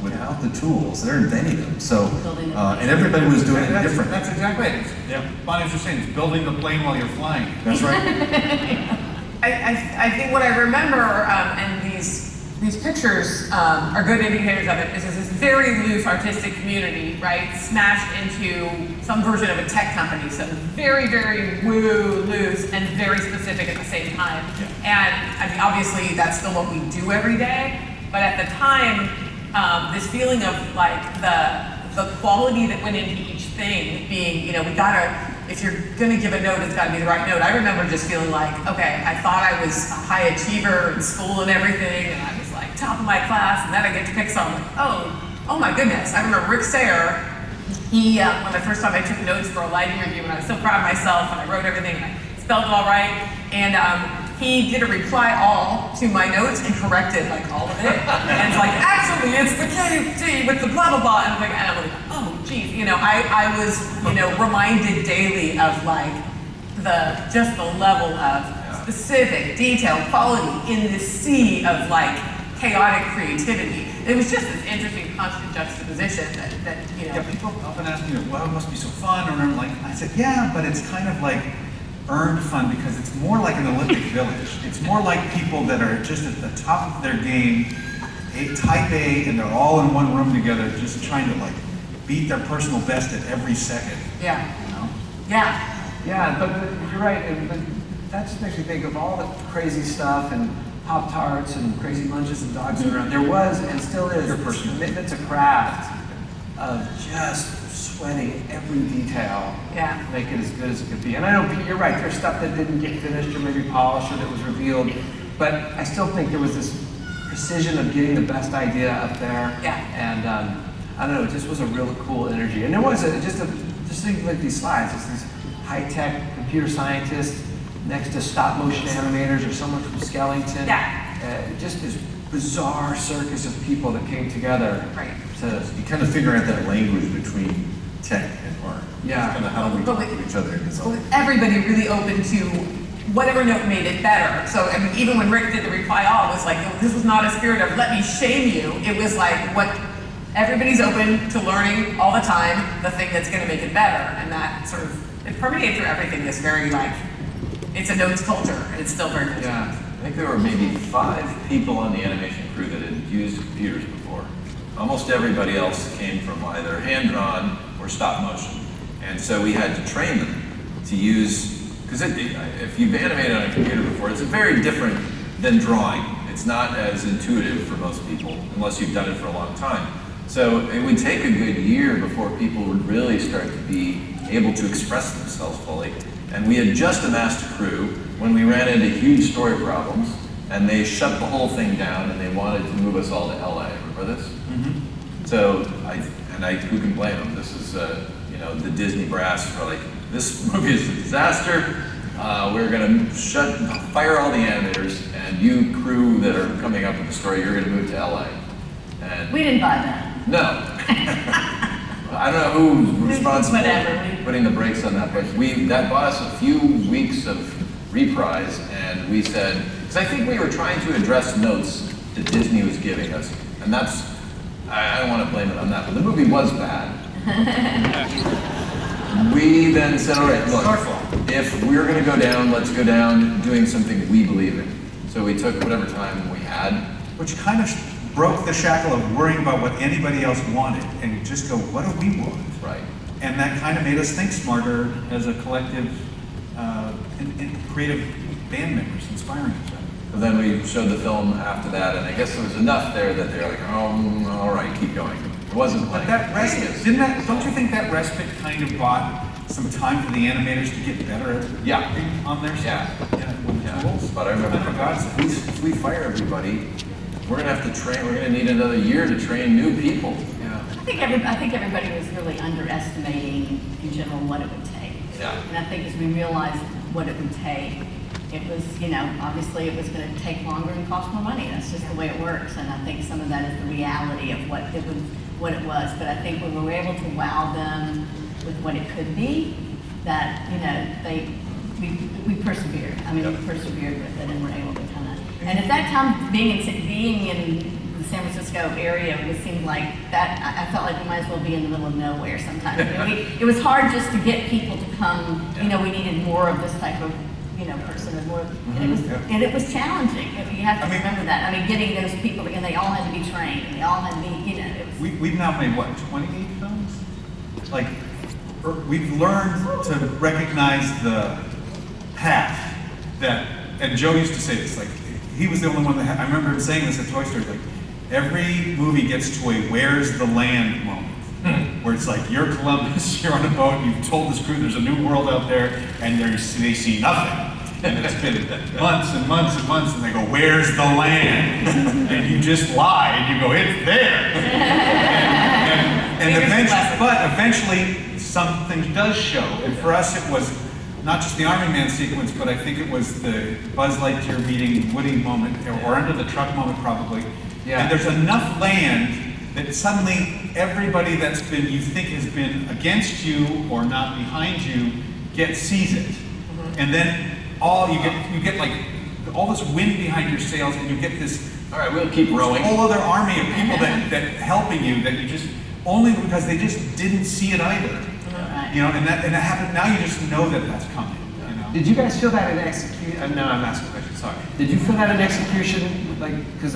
without the tools. They're inventing them. So, and everybody was doing it different. That's exactly it. Yeah. Bonnie was just saying, it's building the plane while you're flying. That's right. I think what I remember, and these pictures are good indicators of it, is there's this very loose artistic community, right, smashed into some version of a tech company. So very, very woo, loose, and very specific at the same time. And I mean, obviously, that's still what we do every day. But at the time, this feeling of like the quality that went into each thing being, you know, we gotta, if you're gonna give a note, it's gotta be the right note. I remember just feeling like, okay, I thought I was a high achiever in school and everything, and I was like top of my class, and then I get to pick something like, oh my goodness. I remember Rick Sayer, he, when the first time I took notes for a lighting review, and I was so proud of myself, and I wrote everything, and I spelled it all right, and he did a reply all to my notes and corrected like all of it. And it's like, actually, it's the KFT with the blah, blah, blah. And I'm like, oh, geez. You know, I was, you know, reminded daily of like just the level of specific, detailed quality in this sea of like chaotic creativity. It was just this interesting constant juxtaposition that you know. Yeah, people often ask me, well, it must be so fun, or I'm like, I said, yeah, but it's kind of like earned fun because it's more like an Olympic village. It's more like people that are just at the top of their game, type A, and they're all in one room together, just trying to like beat their personal best at every second. Yeah. You know? Yeah. Yeah, but you're right. But that just makes me think of all the crazy stuff and Pop-Tarts and crazy lunches and dogs around. There was and still is this commitment to craft of just sweating every detail, make it as good as it could be. And I know, Pete, you're right, there's stuff that didn't get finished or maybe polished or that was revealed, but I still think there was this precision of getting the best idea up there. And I don't know, it just was a real cool energy. And there was just think like these slides, it's these high-tech computer scientists next to stop-motion animators or someone from Skellington. Just this bizarre circus of people that came together. You kind of figure out that language between tech and art. Kind of how do we talk to each other in this art. Everybody really open to whatever note made it better. So I mean, even when Rick did the reply all, it was like, this was not a spirit of let me shame you. It was like what everybody's open to learning all the time, the thing that's going to make it better. And that sort of, it permeated through everything, this very like, it's a notes culture, and it's still very much. I think there were maybe 5 people on the animation crew that had used computers before. Almost everybody else came from either hand-drawn or stop-motion. And so we had to train them to use, because if you've animated on a computer before, it's very different than drawing. It's not as intuitive for most people, unless you've done it for a long time. So it would take a good year before people would really start to be able to express themselves fully. And we had just amassed a crew when we ran into huge story problems, and they shut the whole thing down, and they wanted to move us all to LA. Remember this? So, who can blame them? This is, you know, the Disney brass were like, this movie is a disaster. We're going to fire all the animators, and you crew that are coming up with the story, you're going to move to LA. And we didn't buy that. No. I don't know who's responsible for putting the brakes on that, but that bought us a few weeks of reprise, and we said, because I think we were trying to address notes that Disney was giving us, and that's, I don't want to blame it on that, but the movie was bad, We then said, all right, look, if we're going to go down, let's go down doing something we believe in. So we took whatever time we had. Which kind of broke the shackle of worrying about what anybody else wanted and just go, what do we want? Right. And that kind of made us think smarter as a collective and creative band members, inspiring each other. But then we showed the film after that, and I guess there was enough there that they're like, oh, all right, keep going. It wasn't like, But that respite, don't you think that respite kind of bought some time for the animators to get better at on their stuff? Yeah. Tools? But I remember, if we fire everybody, we're gonna have to train, we're gonna need another year to train new people. I think everybody was really underestimating in general what it would take. Yeah. And I think as we realized what it would take, it was, obviously it was going to take longer and cost more money. That's just the way it works. And I think some of that is the reality of what it was. But I think when we were able to wow them with what it could be, that, we persevered. I mean, we persevered with it and were able to kind of, and at that time, being in the San Francisco area, it seemed like that, I felt like we might as well be in the middle of nowhere sometimes. It was hard just to get people to come, we needed more of this type of, person and more, and it was challenging. You have to remember that. I mean, getting those people, and they all had to be trained, and they all had to be, it was. We've now made, 28 films? Like, we've learned to recognize the path that, and Joe used to say this, like, he was the only one that I remember him saying this at Toy Story, like, every movie gets to a where's the land moment. Where it's like, you're Columbus, you're on a boat, you've told this crew there's a new world out there, and they see nothing. And it's been months and months and months, and they go, where's the land? And you just lie, and you go, it's there. But eventually, something does show. And for us, it was not just the Army Man sequence, but I think it was the Buzz Lightyear meeting Woody moment, or under the truck moment probably. Yeah. And there's enough land that suddenly everybody that's been, you think has been against you or not behind you, sees it. And then you get like all this wind behind your sails, and you get this, all right, we'll keep rowing. Whole other army of people that helping you, that you just, only because they just didn't see it either. And that happened, now you just know that that's coming. Did you guys feel that in execution? No, I'm asking a question, sorry. Did you feel that in execution? Like, because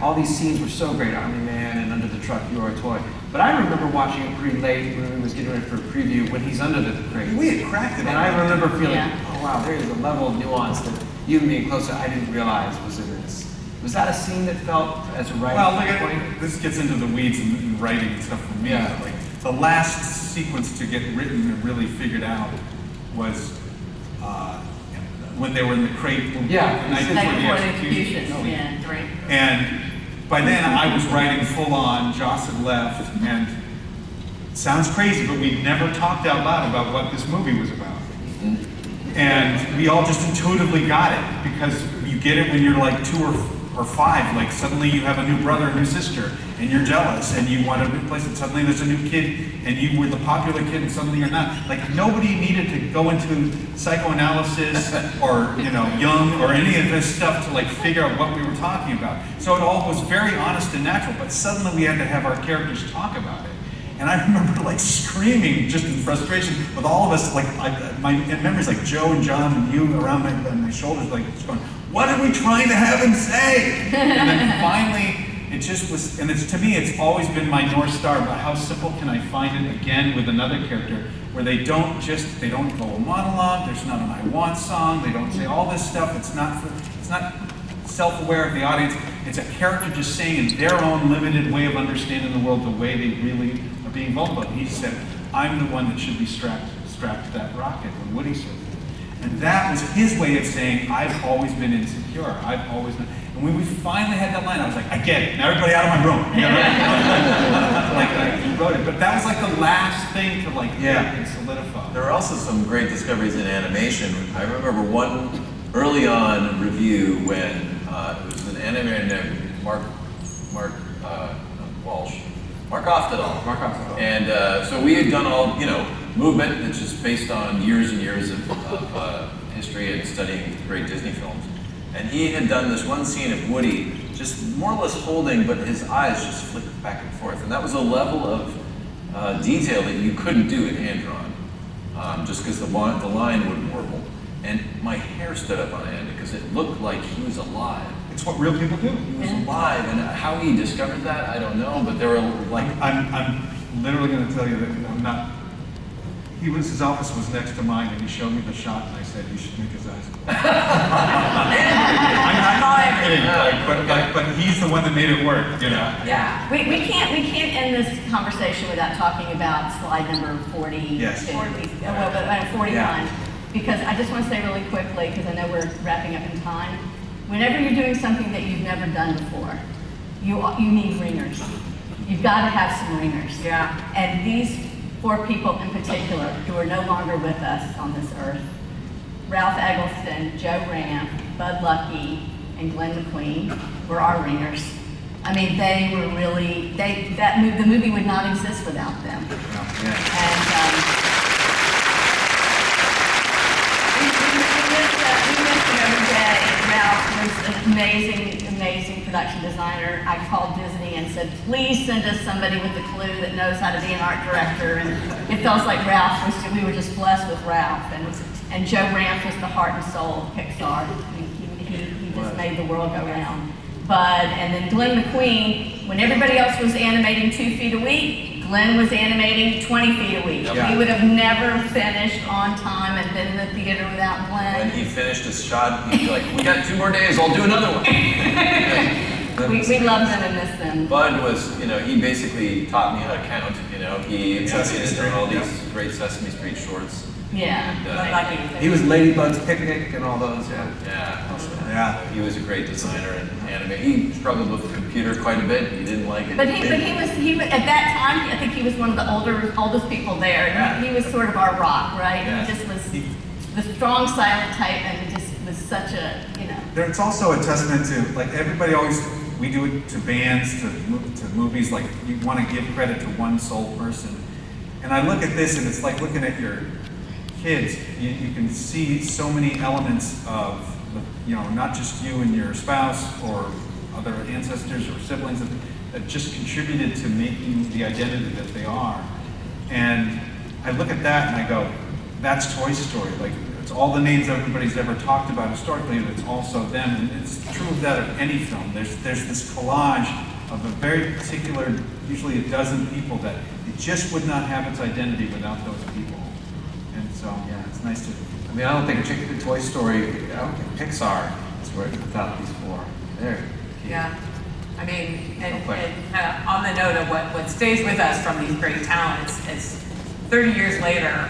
all these scenes were so great, Army Man and Under the Truck, You're a Toy. But I remember watching it pretty late when we was getting ready for a preview when he's under the crate. We had cracked it. And I remember feeling, oh wow, there is a level of nuance that you being closer, I didn't realize was in this. Was that a scene that felt as a writer? Well, this gets into the weeds in writing and stuff for me. Yeah. Like, the last sequence to get written and really figured out was when they were in the crate. The night before the execution. And by then I was writing full on, Joss had left, and it sounds crazy, but we never talked out loud about what this movie was about. And we all just intuitively got it, because you get it when you're like 2 or 5, like suddenly you have a new brother, a new sister, and you're jealous, and you want to replace it. Suddenly there's a new kid, and you were the popular kid, and suddenly you're not. Like, nobody needed to go into psychoanalysis or, Jung or any of this stuff to like figure out what we were talking about. So it all was very honest and natural, but suddenly we had to have our characters talk about it. And I remember like screaming just in frustration with all of us, like my memories, like Joe and John and you around my shoulders, like just going, what are we trying to have him say? And then finally, it just was, and to me, it's always been my North Star, but how simple can I find it again with another character, where they don't go a monologue, there's not an I want song, they don't say all this stuff, it's not self-aware of the audience, it's a character just saying in their own limited way of understanding the world, the way they really are being vulnerable. He said, I'm the one that should be strapped to that rocket, when Woody said it. And that was his way of saying, I've always been insecure, I've always been, and when we finally had that line, I was like, I get it, now everybody out of my room. He wrote it, but that was like the last thing to get and solidify. There are also some great discoveries in animation. I remember one early on review when it was an animator named Mark Oftedal. And so we had done all, movement that's just based on years and years of history and studying great Disney films. And he had done this one scene of Woody just more or less holding, but his eyes just flicked back and forth. And that was a level of detail that you couldn't do in hand drawn, just because the line wouldn't warble. And my hair stood up on end because it looked like he was alive. It's what real people do. He was alive, and how he discovered that, I don't know. But there were like, I'm literally going to tell you that I'm not. His office was next to mine, and he showed me the shot, and I said, "You should make his eyes." I'm not kidding, but he's the one that made it work, you know. Yeah. We can't end this conversation without talking about slide number 40. Yes. 49. Yeah. Because I just want to say really quickly, because I know we're wrapping up in time. Whenever you're doing something that you've never done before, you need ringers. You've got to have some ringers. Yeah. And these 4 people in particular who are no longer with us on this earth, Ralph Eggleston, Joe Ramp, Bud Lucky, and Glenn McQueen were our ringers. I mean, they were really, the movie would not exist without them. Yeah. And we miss him every day. Ralph was an amazing production designer. I called Disney and said, please send us somebody with a clue that knows how to be an art director. And it felt like we were just blessed with Ralph. And Joe Ramp was the heart and soul of Pixar. He just made the world go round. Bud, and then Glenn McQueen, when everybody else was animating 2 feet a week, Glenn was animating 20 feet a week. Yep. We would have never finished on time and been in the theater without Glenn. when he finished his shot, he'd be like, "We got 2 more days. I'll do another one." We love them and miss them. Bud was, he basically taught me how to count. He assisted in all these great Sesame Street shorts. Yeah. And, He was Ladybug's Picnic and all those. Yeah. He was a great designer and animator. He struggled with the computer quite a bit. He didn't like it. But he was at that time, I think he was one of the oldest people there. Yeah. He was sort of our rock, right? Yeah. He just was the strong silent type, and he just was such a, It's also a testament to, like, everybody always, we do it to bands, to movies, like, you want to give credit to one sole person. And I look at this, and it's like looking at your kids. You can see so many elements of, not just you and your spouse or other ancestors or siblings that just contributed to making the identity that they are. And I look at that and I go, that's Toy Story. Like, it's all the names everybody's ever talked about historically, and it's also them. And it's true of that of any film. There's this collage of a very particular, usually a dozen people that it just would not have its identity without those people. And so, yeah, it's nice to. I don't think Toy Story, I don't think Pixar is right without these 4. There. Yeah. I mean, and on the note of what stays with us from these great talents is 30 years later,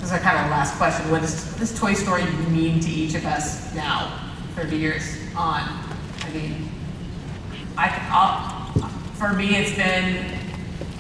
this is kind of the last question, what does Toy Story mean to each of us now, 30 years on? I mean, for me it's been,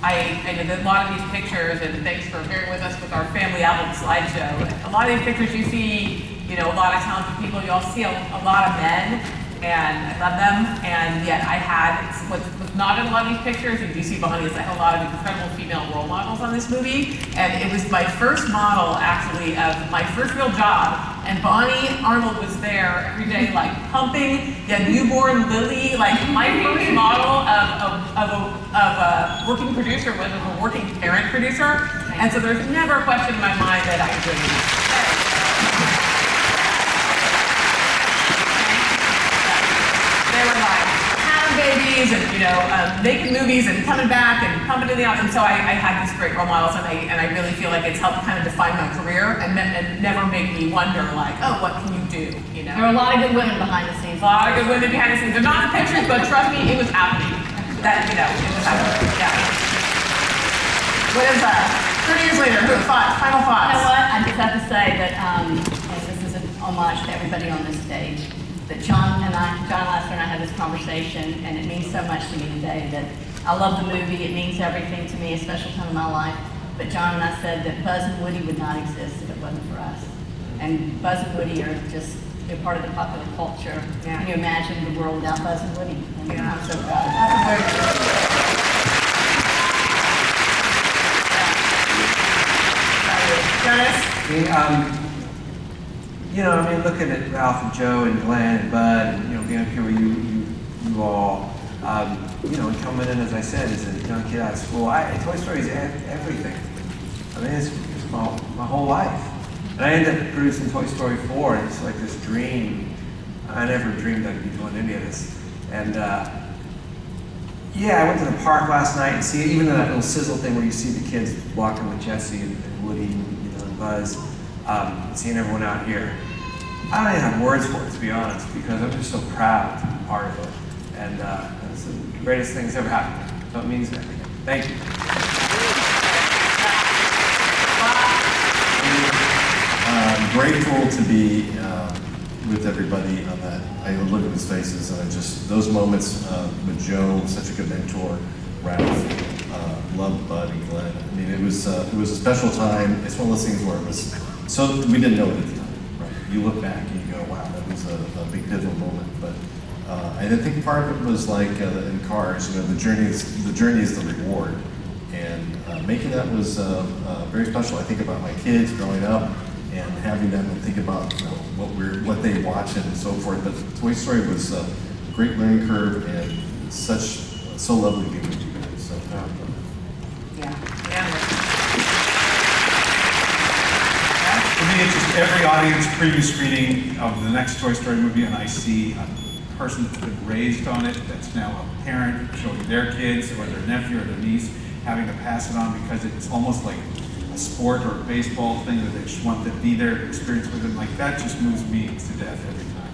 I know that a lot of these pictures, and thanks for bearing with us with our family album slideshow, a lot of these pictures you see, a lot of talented people, you all see a lot of men, and I love them, and yet I had, what's not in a lot of these pictures, and you see behind us, I had a lot of incredible female role models on this movie, and it was my first model, actually, of my first real job, and Bonnie Arnold was there every day, like, pumping the newborn Lily, like, my first model of a working producer was a working parent producer, and so there's never a question in my mind that I could do They were like having babies and making movies and coming back and pumping in the out. And so I had these great role models, and I really feel like it's helped kind of define my career and never make me wonder like, oh, what can you do? There are a lot of good women behind the scenes. A lot of good women behind the scenes. They're not in the pictures, but trust me, it was happening. That it was happening. Yeah. What is 30 years later? Final thoughts. You know what? I just have to say that, and this is an homage to everybody on this stage, that John Lasseter and I had this conversation, and it means so much to me today that I love the movie, it means everything to me, a special time in my life, but John and I said that Buzz and Woody would not exist if it wasn't for us. And Buzz and Woody are just, they're part of the popular culture. Yeah. Can you imagine the world without Buzz and Woody? And Yeah. I'm so proud of that. Jonas? Looking at Ralph and Joe and Glenn and Bud, and being up here with you all, you know, and coming in, as I said, as a young kid out of school, Toy Story is everything. I mean, it's my whole life. And I ended up producing Toy Story 4, and it's like this dream. I never dreamed I'd be doing any of this. And yeah, I went to the park last night and see even that little sizzle thing where you see the kids walking with Jesse and Woody and Buzz, seeing everyone out here. I don't even have words for it, to be honest, because I'm just so proud to be part of it. And it's the greatest thing that's ever happened to me. So it means everything. Thank you. I'm grateful to be with everybody on that. I look at his faces and I just, those moments with Joe, such a good mentor, Ralph, loved Bud and Glenn. I mean, it was a special time. It's one of those things where it was, so we didn't know it at the time, right? You look back and you go, wow, that was a big pivotal moment. But and I think part of it was like in Cars, you know, the journey is the reward. And making that was very special. I think about my kids growing up and having them think about, you know, what they watch and so forth. But Toy Story was a great learning curve and so lovely to be with you guys. So Yeah. For me, it's just every audience preview screening of the next Toy Story movie, and I see a person that's been raised on it, that's now a parent showing their kids or their nephew or their niece, having to pass it on because it's almost like a sport or a baseball thing that they just want to be there, experience with them. Like that just moves me to death every time.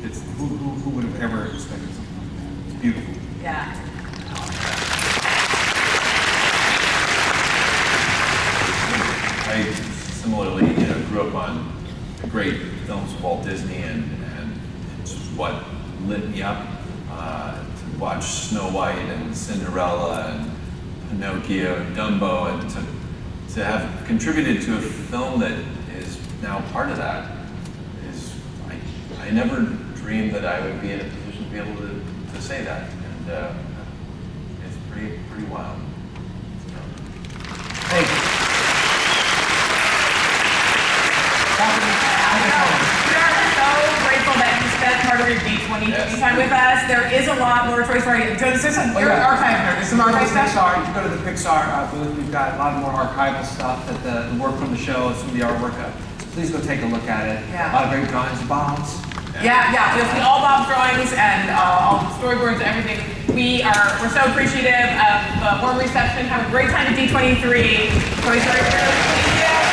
It's who would have ever expected something like that? It's beautiful. Yeah. I similarly, you know, grew up on great films of Walt Disney, and it's what lit me up to watch Snow White and Cinderella and Pinocchio and Dumbo, and to have contributed to a film that is now part of that is, I never dreamed that I would be in a position to be able to say that, and it's pretty wild. Thank you. We are so grateful that you spent part of your D23 time with us. There is a lot more Toy Story. Jonas, there's some archive there. There's some archive stuff. Pixar, you go to the Pixar booth, we've got a lot more archival stuff, that the work from the show, some of the artwork. So please go take a look at it. Yeah. A lot of great drawings of Bob's. Yeah, you'll see all Bob's drawings and all the storyboards and everything. We're so appreciative of the warm reception. Have a great time at D23. Toy Story crew. Thank you.